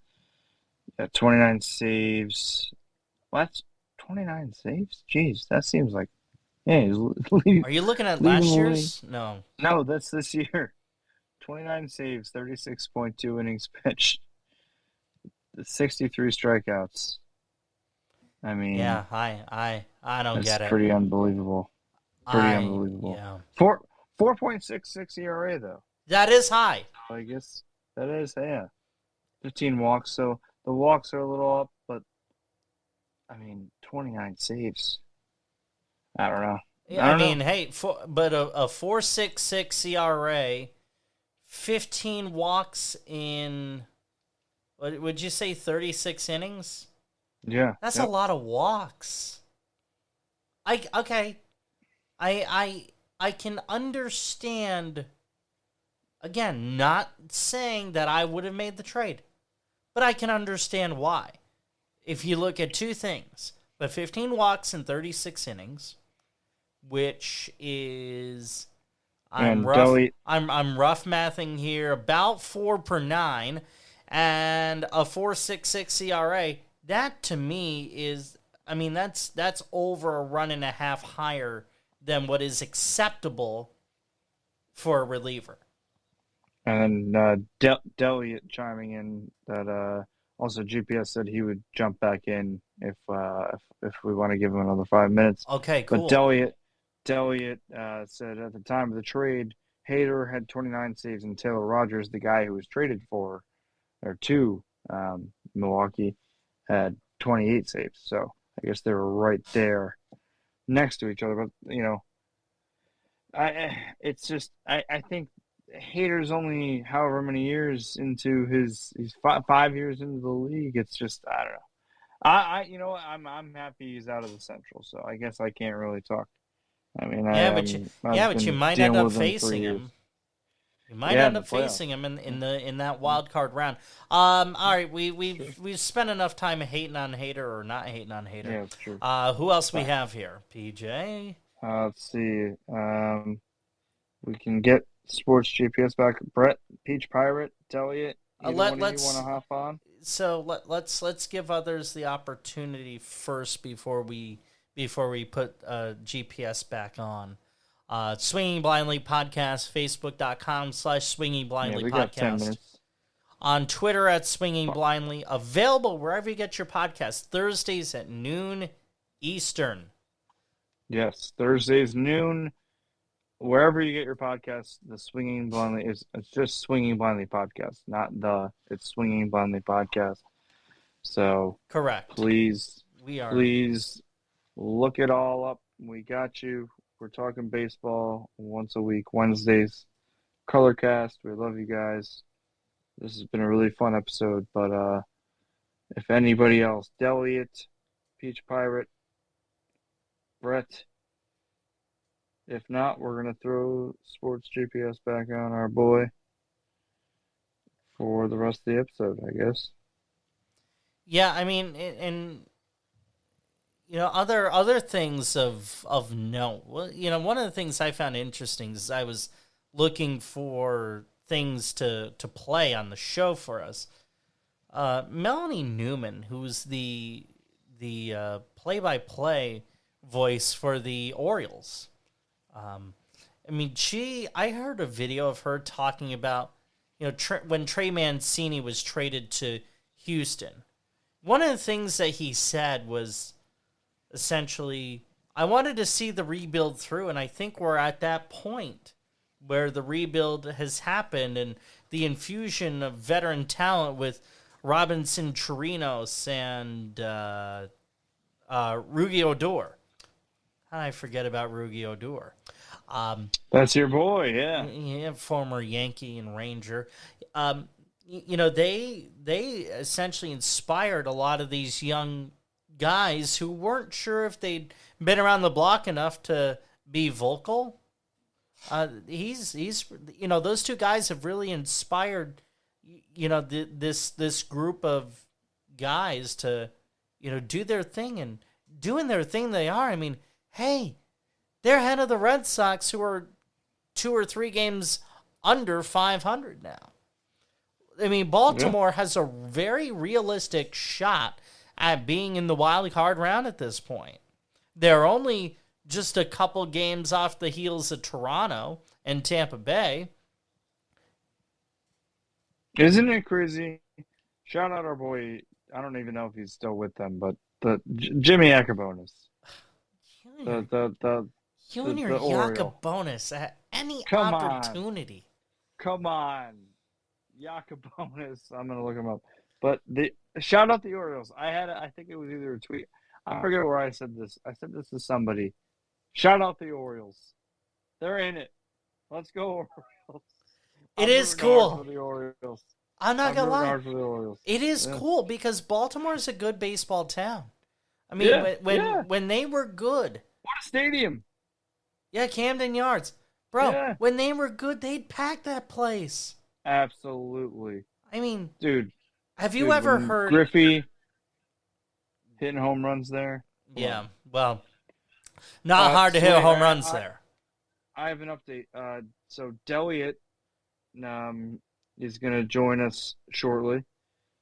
at 29 saves. What? 29 saves? Jeez, that seems like. Yeah, are you looking at last year's? No. No, that's this year. 29 saves, 36.2 innings pitched, 63 strikeouts. I mean, yeah, I don't get it. That's pretty unbelievable. Unbelievable. Yeah. 4.66 ERA though. That is high. I guess that is, yeah. 15 walks, so the walks are a little up, but I mean, 29 saves. I don't know. Yeah, I mean, hey, but a 4.66 ERA, 15 walks in, what would you say, 36 innings? Yeah. That's a lot of walks. I can understand, again, not saying that I would have made the trade, but I can understand why. If you look at two things, the 15 walks in 36 innings, which is, I'm rough mathing here, about 4 per 9, and a 4.66 ERA. That to me is, that's over a run and a half higher than what is acceptable for a reliever. And then Deliet chiming in that also GPS said he would jump back in if we want to give him another 5 minutes. Okay, cool. But Deliet said at the time of the trade, Hader had 29 saves and Taylor Rogers, the guy who was traded to Milwaukee, had 28 saves. So I guess they were right there next to each other. But, I think Hader's only however many years into he's 5 years into the league. It's just, I don't know. I'm happy he's out of the Central, so I guess I can't really talk. I mean, but you might end up facing him. You might end up facing him in that wild card round. All right, we've spent enough time hating on Hader or not hating on Hader. Yeah, that's true. Who else we have here? PJ. Let's see. We can get Sports GPS back. Brett, Peach Pirate, Elliot. Let's want to hop on. So let's give others the opportunity first before we put GPS back on. Swinging Blindly Podcast, Facebook.com/Swinging Blindly we got 10 Podcast. minutes. On Twitter at Swinging Blindly. Available wherever you get your podcast. Thursdays at noon Eastern. Yes, Thursdays noon. Wherever you get your podcast, the Swinging Blindly it's just Swinging Blindly Podcast, it's Swinging Blindly Podcast. So correct. Please look it all up. We got you. We're talking baseball once a week, Wednesdays. Colorcast. We love you guys. This has been a really fun episode. But if anybody else, Deliet, Peach Pirate, Brett. If not, we're going to throw Sports GPS back on our boy for the rest of the episode, I guess. Yeah, I mean, and other things of note. Well, one of the things I found interesting is I was looking for things to play on the show for us. Melanie Newman, who's the play-by-play voice for the Orioles. I heard a video of her talking about, when Trey Mancini was traded to Houston. One of the things that he said was essentially, I wanted to see the rebuild through, and I think we're at that point where the rebuild has happened and the infusion of veteran talent with Robinson Chirinos and Rugi Odor. How did I forget about Rugi Odor? That's your boy, yeah. Yeah, former Yankee and Ranger. They essentially inspired a lot of these young guys who weren't sure if they'd been around the block enough to be vocal. He's those two guys have really inspired this group of guys to do their thing, and doing their thing they are. I mean, hey, they're ahead of the Red Sox, who are 2 or 3 games under 500 now. I mean, Baltimore has a very realistic shot at being in the wild card round at this point. They're only just a couple games off the heels of Toronto and Tampa Bay. Isn't it crazy? Shout out our boy. I don't even know if he's still with them, but Jimmy Ackerbonis. Junior the Oriole. Yacobonis at any Come opportunity. Come on. Yacobonis. I'm going to look him up. But shout out the Orioles. I think it was either a tweet. I forget where I said this. I said this to somebody. Shout out the Orioles. They're in it. Let's go, Orioles. It is cool. For the Orioles. I'm not going to lie. For the Orioles. It is cool because Baltimore's a good baseball town. I mean, when they were good. What a stadium. Yeah, Camden Yards. Bro, Yeah. when they were good, they'd pack that place. Absolutely. I mean, dude. Have you ever when heard Griffey hitting home runs there? Yeah, well, not hard to hit home runs there. I have an update. So Deliot is going to join us shortly,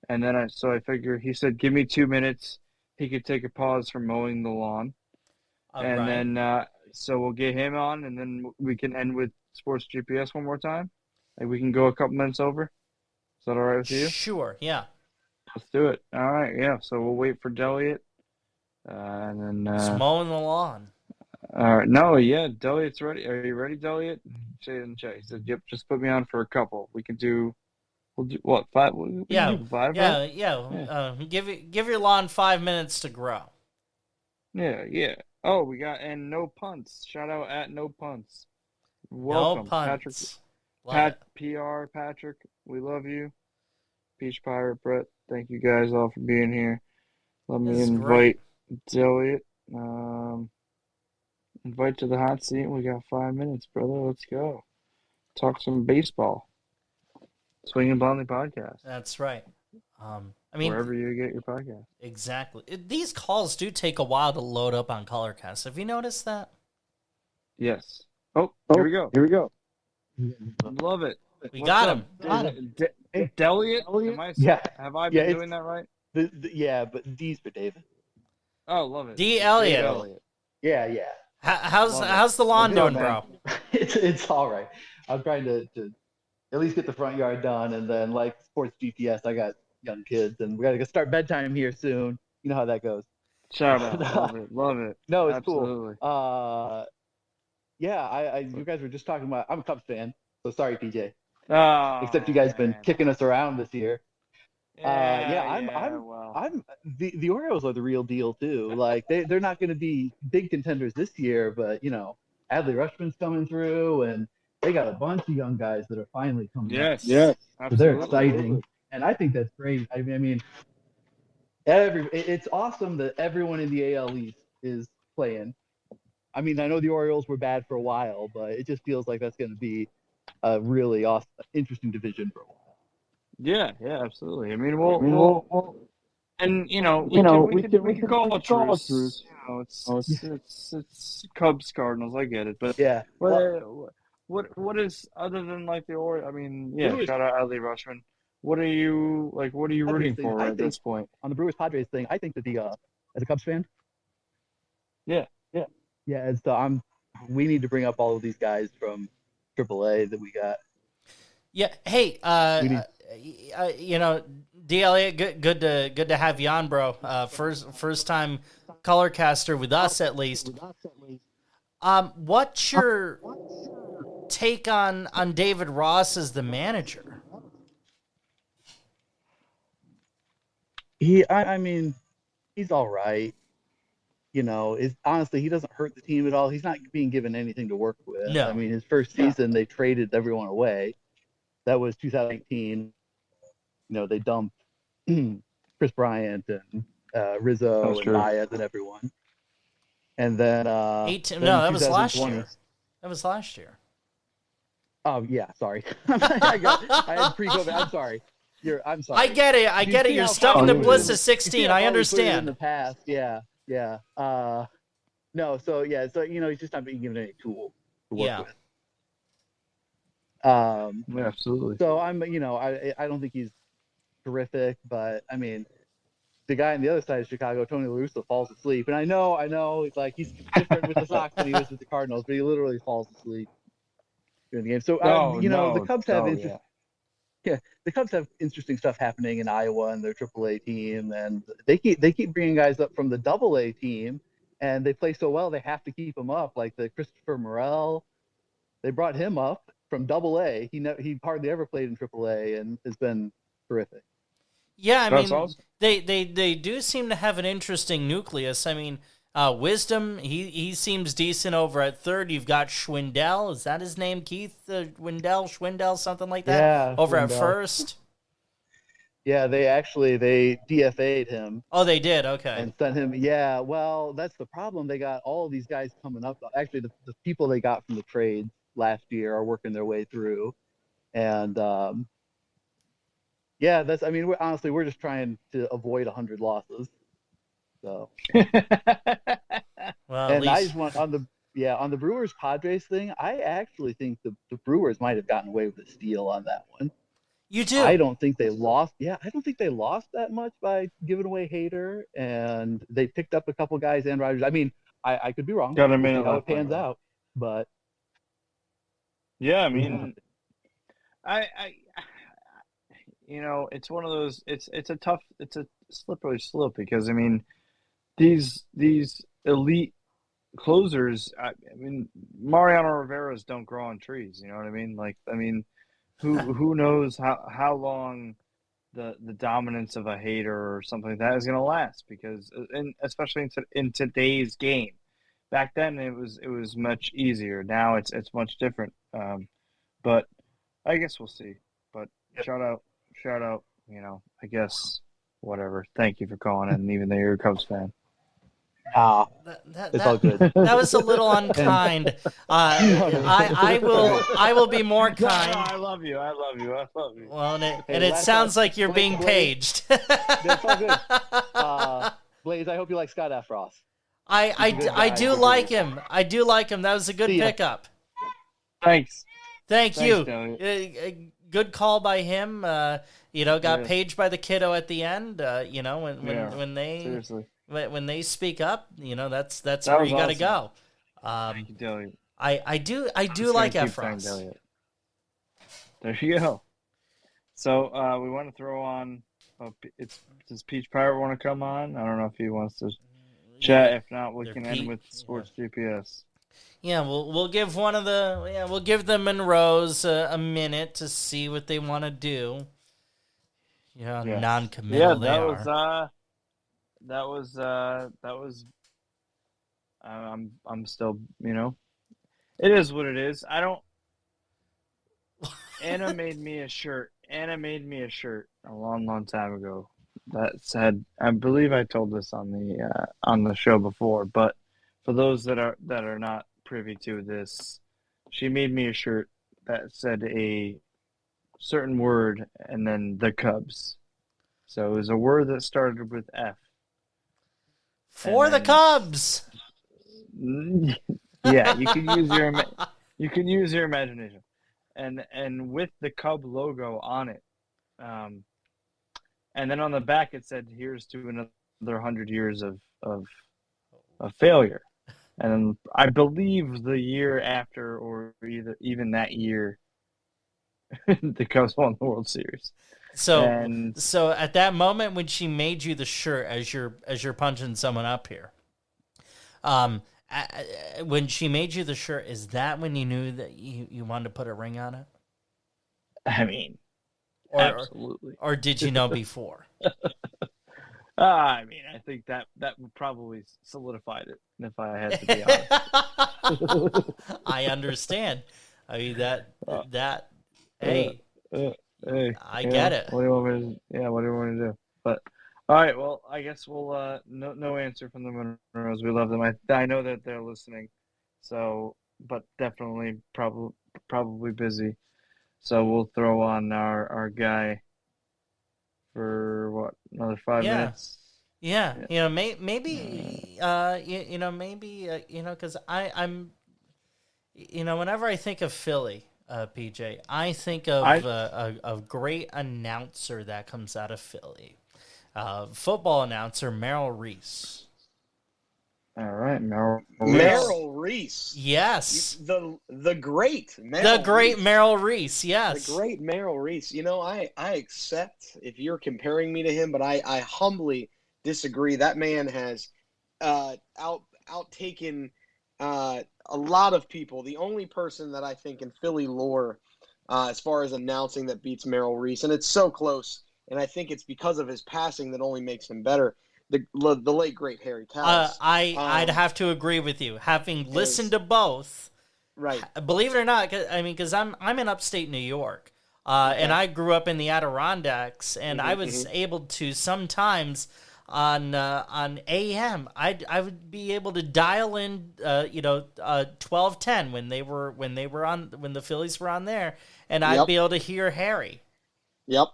and then I figure he said, "Give me 2 minutes." He could take a pause from mowing the lawn, then so we'll get him on, and then we can end with Sports GPS one more time. Like we can go a couple minutes over. Is that all right with you? Sure, yeah. Let's do it. All right, yeah. So we'll wait for Deliot, and then It's mowing the lawn. All right. No, yeah, Deliot's ready. Are you ready, Deliot? Say it in the chat. He said, "Yep, just put me on for a couple. We'll do what, 5? We can do 5, right? Yeah. Give your lawn 5 minutes to grow. Yeah. Oh, we got and no punts. Shout out at no punts. Welcome, no punts. Patrick. Patrick, we love you. Peach Pirate Brett, thank you guys all for being here. Let me invite Deliot. Invite to the hot seat. We got 5 minutes, brother. Let's go. Talk some baseball. Swinging Blindly podcast. That's right. I mean, wherever you get your podcast. Exactly. These calls do take a while to load up on Colorcast. Have you noticed that? Yes. Oh, here we go. Love it. We got him. Deliot? Have I been doing that right? But D's for David. Oh, love it. D. Elliott. Yeah. How's the lawn doing, bro? It's all right. I'm trying to at least get the front yard done, and then like Sports GPS, I got young kids, and we got to start bedtime here soon. You know how that goes. Shout out. Love it. No, it's absolutely cool. You guys were just talking about. I'm a Cubs fan, so sorry, PJ. Except you guys been kicking us around this year. I'm the Orioles are the real deal too. Like they're not going to be big contenders this year, but Adley Rutschman's coming through, and they got a bunch of young guys that are finally coming. Yes. So they're exciting, and I think that's great. I mean, it's awesome that everyone in the AL East is playing. I mean, I know the Orioles were bad for a while, but it just feels like that's going to be a really awesome, interesting division for a while. Yeah, absolutely. I mean, we'll and we can call it truce. It's Cubs Cardinals. I get it, but what is other than like the Orioles? I mean, shout out Adley Rutschman. What are you rooting for at this point on the Brewers Padres thing? I think that as a Cubs fan, we need to bring up all of these guys from AAA that we got. Yeah. Hey, D. Elliott, good to have you on, bro. First time Colorcaster with us, at least. What's your take on David Ross as the manager? I mean, he's all right. Honestly, he doesn't hurt the team at all. He's not being given anything to work with. No. I mean, his first season, they traded everyone away. That was 2018. They dumped Chris Bryant and Rizzo and Baez and everyone. And then, No, that was last year. That was last year. Oh yeah, sorry. I had pre-COVID. I'm sorry. I'm sorry. I get it. You're stuck in the bliss of 16. I understand. In the past, yeah. No, so he's just not being given any tool to work with. Yeah, absolutely. So I don't think he's terrific, but I mean, the guy on the other side of Chicago, Tony La Russa, falls asleep, and I know, like he's different with the Sox than he was with the Cardinals, but he literally falls asleep during the game. So the Cubs have interesting. Yeah, the Cubs have interesting stuff happening in Iowa and their AAA team, and they keep bringing guys up from the AA team, and they play so well they have to keep them up. Like the Christopher Morel, they brought him up from AA. He hardly ever played in AAA and has been terrific. Yeah, I mean, awesome. they do seem to have an interesting nucleus. I mean, Wisdom, he seems decent over at third. You've got Schwindel, is that his name? Keith Schwindel, something like that? Yeah, over Schwindel. At first. Yeah, they DFA'd him. Oh, they did. Okay. And sent him. Yeah, well, that's the problem. They got all of these guys coming up. Actually, the people they got from the trades last year are working their way through, and we're just trying to avoid 100 losses. So, well, and I just want on the Brewers Padres thing. I actually think the Brewers might have gotten away with a steal on that one. You do? I don't think they lost. Yeah, I don't think they lost that much by giving away Hader, and they picked up a couple guys and Rogers. I mean, I could be wrong. Got a We'll minute see how it left, pans out, but yeah, I mean, I it's one of those. It's a slippery slope because I mean, these elite closers. I mean, Mariano Rivera's don't grow on trees. You know what I mean? Like, I mean, who knows how long the dominance of a Hader or something like that is going to last? Because, and especially in today's game, back then it was much easier. Now it's much different. But I guess we'll see. But shout out. I guess whatever. Thank you for calling in, even though you're a Cubs fan. It's all good. That was a little unkind. I will be more kind. No, I love you. Well, and it sounds like you're being paged. That's all good. Blaze, I hope you like Scott Efros. I do like him. That was a good pickup. Thanks. Thank you. Thanks, good call by him. Got paged by the kiddo at the end. When they seriously. When they speak up, that's where you got to go. I do like Efros. There you go. So we want to throw on. Does Peach Pirate want to come on? I don't know if he wants to chat. If not, we can end with Sports GPS. Yeah, we'll give we'll give the Monroes a minute to see what they want to do. Non-committal they are. That was. I'm still, it is what it is. I don't. Anna made me a shirt a long time ago that said, I believe I told this on the show before, but for those that are not privy to this, she made me a shirt that said a certain word and then the Cubs. So it was a word that started with F. For the Cubs. Yeah, you can use your imagination, and with the Cub logo on it, and then on the back it said, "Here's to another 100 years of failure." And I believe the year after, or even that year, the Cubs won the World Series. So at that moment when she made you the shirt, as you're punching someone up here, when she made you the shirt, is that when you knew that you wanted to put a ring on it? I mean, absolutely. Or did you know before? I mean, I think that would probably solidified it, if I had to be honest. I understand. I mean that. Hey, Hey, I get it. What do you want me to? Yeah, what do you want me to do? But all right, well, I guess we'll no answer from the Monroes. We love them. I know that they're listening, so but definitely probably busy. So we'll throw on our guy for what, another 5 minutes. Yeah, maybe because I'm whenever I think of Philly, PJ, I think of a great announcer that comes out of Philly, football announcer Merrill Reese. All right, Merrill Reese. Yes, the great Merrill great Reese. Merrill Reese. Yes, The great Merrill Reese. I accept if you're comparing me to him, but I humbly disagree. That man has outtaken a lot of people. The only person that I think in Philly lore, as far as announcing, that beats Merrill Reese, and it's so close, and I think it's because of his passing that only makes him better. The late great Harry Callis. I'd have to agree with you, having listened to both. Right. Believe it or not, because I'm in upstate New York, and I grew up in the Adirondacks, and I was able to sometimes on AM I would be able to dial in 1210 when the Phillies were on there, and I'd be able to hear Harry. Yep.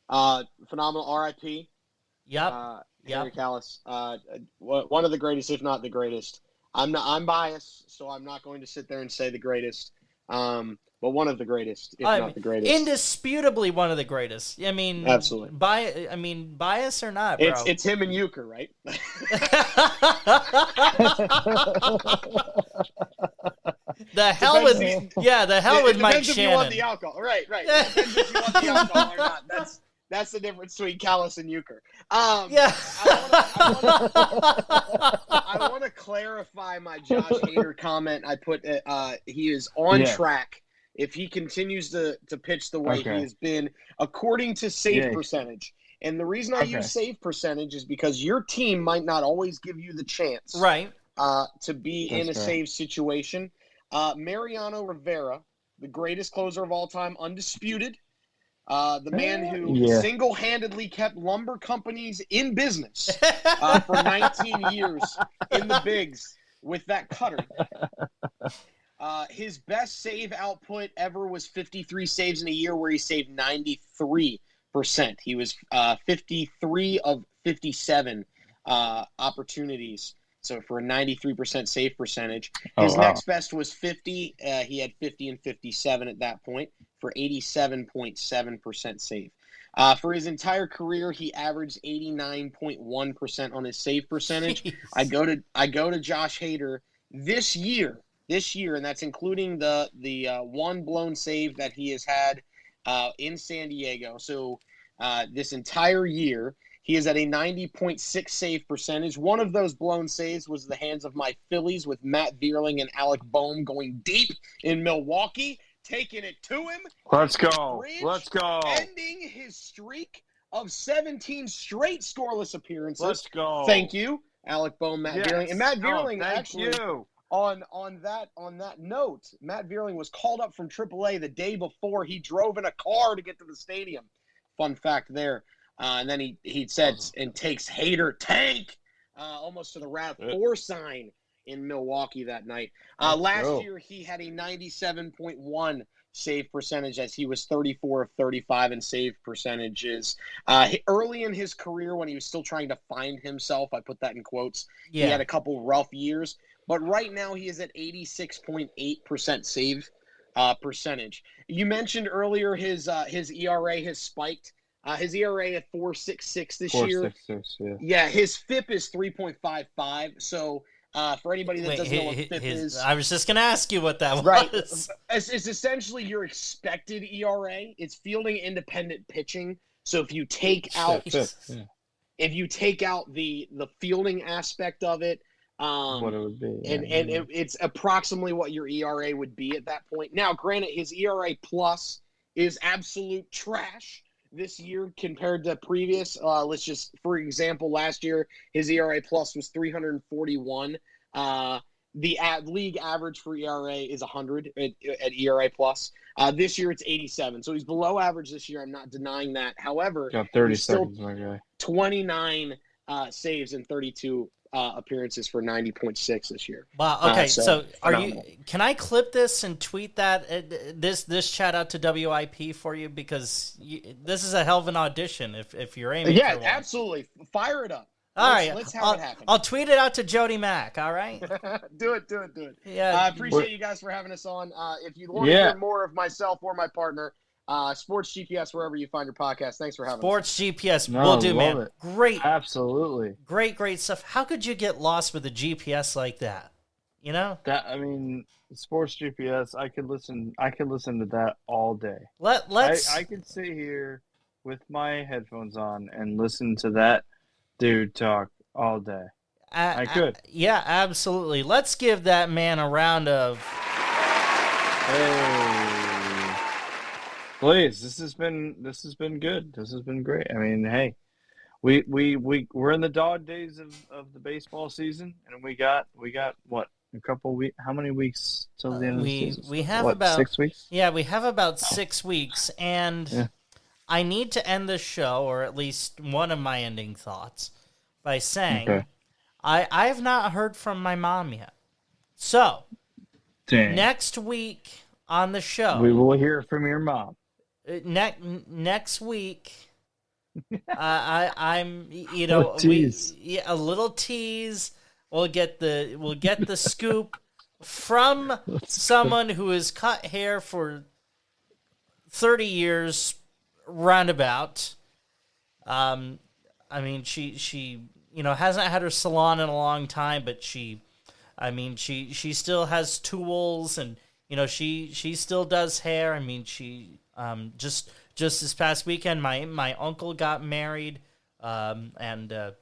Phenomenal. R.I.P. Yep. Harry Callis, one of the greatest, if not the greatest. I'm biased, so I'm not going to sit there and say the greatest. But one of the greatest, if not the greatest. Indisputably one of the greatest. I mean, absolutely. Bias or not, bro. It's him and Euchre, right? The hell with Mike Shannon. Depends if you want the alcohol, right? Depends if you want the alcohol or not. That's the difference between Callis and Euchre. I want to clarify my Josh Hader comment. I put he is on track if he continues to pitch the way he has been, according to save percentage. And the reason I use save percentage is because your team might not always give you the chance, right, to be in a save situation. Mariano Rivera, the greatest closer of all time, undisputed. The man who single-handedly kept lumber companies in business for 19 years in the bigs with that cutter. His best save output ever was 53 saves in a year, where he saved 93%. He was 53 of 57 opportunities. So for a 93% save percentage. His next best was 50. He had 50 and 57 at that point for 87.7% save. For his entire career, he averaged 89.1% on his save percentage. Jeez. I go to Josh Hader this year, and that's including the one blown save that he has had in San Diego. So this entire year, he is at a 90.6 save percentage. One of those blown saves was the hands of my Phillies with Matt Vierling and Alec Boehm going deep in Milwaukee, taking it to him. Let's go. Ending his streak of 17 straight scoreless appearances. Let's go. Thank you, Alec Boehm, Matt Vierling. And Matt Vierling on that note, Matt Vierling was called up from AAA the day before. He drove in a car to get to the stadium. Fun fact there. And then he said and takes Hader tank almost to the RAV4 sign in Milwaukee that night. Last year, he had a 97.1 save percentage, as he was 34 of 35 in save percentages. Early in his career, when he was still trying to find himself, I put that in quotes, he had a couple rough years. But right now, he is at 86.8% save percentage. You mentioned earlier his ERA has spiked. His ERA at 4.66 this year. 4.66, yeah. His FIP is 3.55. So for anybody that doesn't know what FIP is, I was just going to ask you what that was. Right. It's essentially your expected ERA. It's fielding independent pitching. So if you take out the fielding aspect of it, what it would be, it's approximately what your ERA would be at that point. Now, granted, his ERA plus is absolute trash. this year compared to previous. Let's just, for example, last year his ERA plus was 341. The league average for ERA is 100 at ERA plus. This year it's 87, so he's below average this year. I'm not denying that. However, Got 30 he's still seconds, my guy. 29 saves and 32 appearances for 90.6 this year. Wow. Okay. So are phenomenal. you? Can I clip this and tweet that this chat out to WIP for you, because this is a hell of an audition if you're aiming. Yeah, for one. absolutely. Fire it up. All right. Let's have it happen. I'll tweet it out to Jody Mack. All right. Do it. Yeah. I appreciate you guys for having us on. If you want to hear more of myself or my partner, Sports GPS, wherever you find your podcast. Thanks for having us. Sports GPS. No, Will do, love man. it. Great. Absolutely. Great stuff. How could you get lost with a GPS like that? You know? Sports GPS, I could listen to that all day. Let's I could sit here with my headphones on and listen to that dude talk all day. I could. Yeah, absolutely. Let's give that man a round of. Hey, Blaze, this has been good. This has been great. I mean, hey, we're in the dog days of the baseball season, and we got what, a couple weeks? How many weeks till the end of the season? We have what, about 6 weeks. Yeah, we have about 6 weeks, and I need to end the show, or at least one of my ending thoughts, by saying, Okay. I have not heard from my mom yet. So Dang. next week on the show, We will hear from your mom. next week. I'm Little tease. a little tease. We'll get the scoop from someone who has cut hair for 30 years roundabout. I mean, she hasn't had her salon in a long time, but she still has tools, and she still does hair. I mean, she just this past weekend, my uncle got married, and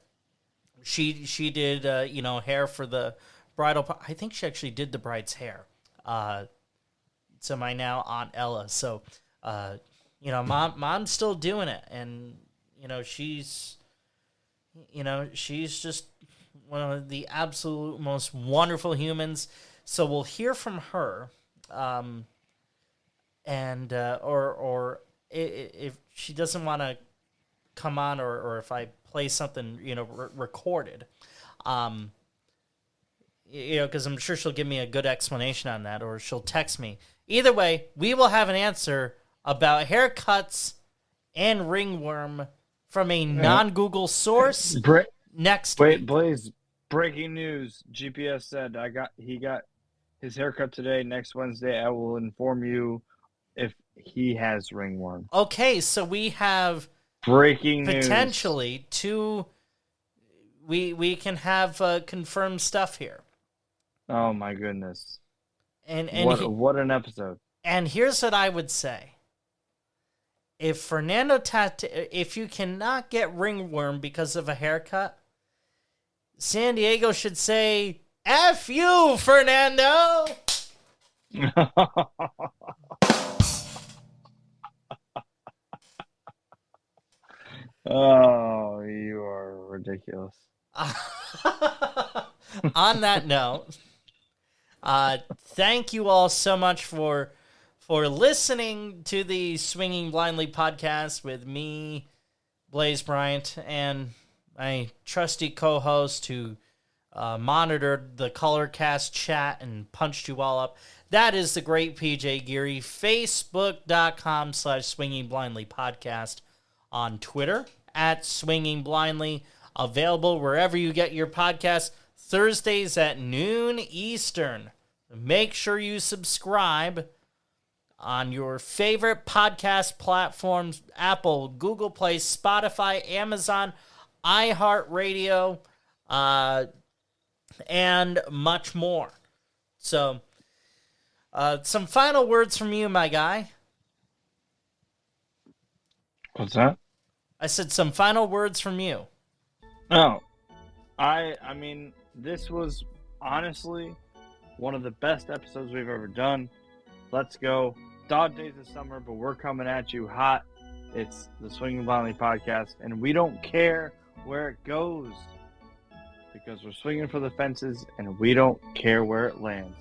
she did hair for the bridal. I think she actually did the bride's hair. So my now Aunt Ella. So mom's still doing it, and she's just one of the absolute most wonderful humans. So we'll hear from her, and or if she doesn't want to come on, or if I play something recorded, because I'm sure she'll give me a good explanation on that, or she'll text me. Either way, we will have an answer about haircuts and ringworm from a non-Google source next week. Blaze, breaking news. GPS said he got his haircut today. Next Wednesday, I will inform you if he has ringworm. Okay, so we have Breaking news. potentially two. We can have confirmed stuff here. Oh my goodness! And what an episode! And here's what I would say: if Fernando Tatis, if you cannot get ringworm because of a haircut, San Diego should say "F you, Fernando." Oh, you are ridiculous. On that note, thank you all so much for listening to the Swinging Blindly podcast with me, Blaze Bryant, and my trusty co-host who monitored the Colorcast chat and punched you all up. That is the great PJ Geary. Facebook.com/Swinging Blindly podcast. On Twitter @Swinging Blindly. Available wherever you get your podcasts. Thursdays at noon Eastern. Make sure you subscribe on your favorite podcast platforms: Apple, Google Play, Spotify, Amazon, iHeartRadio, and much more. So, some final words from you, my guy. What's that? I said some final words from you. Oh, I mean, this was honestly one of the best episodes we've ever done. Let's go. Dog days of summer, but we're coming at you hot. It's the Swinging Blindly podcast, and we don't care where it goes because we're swinging for the fences, and we don't care where it lands.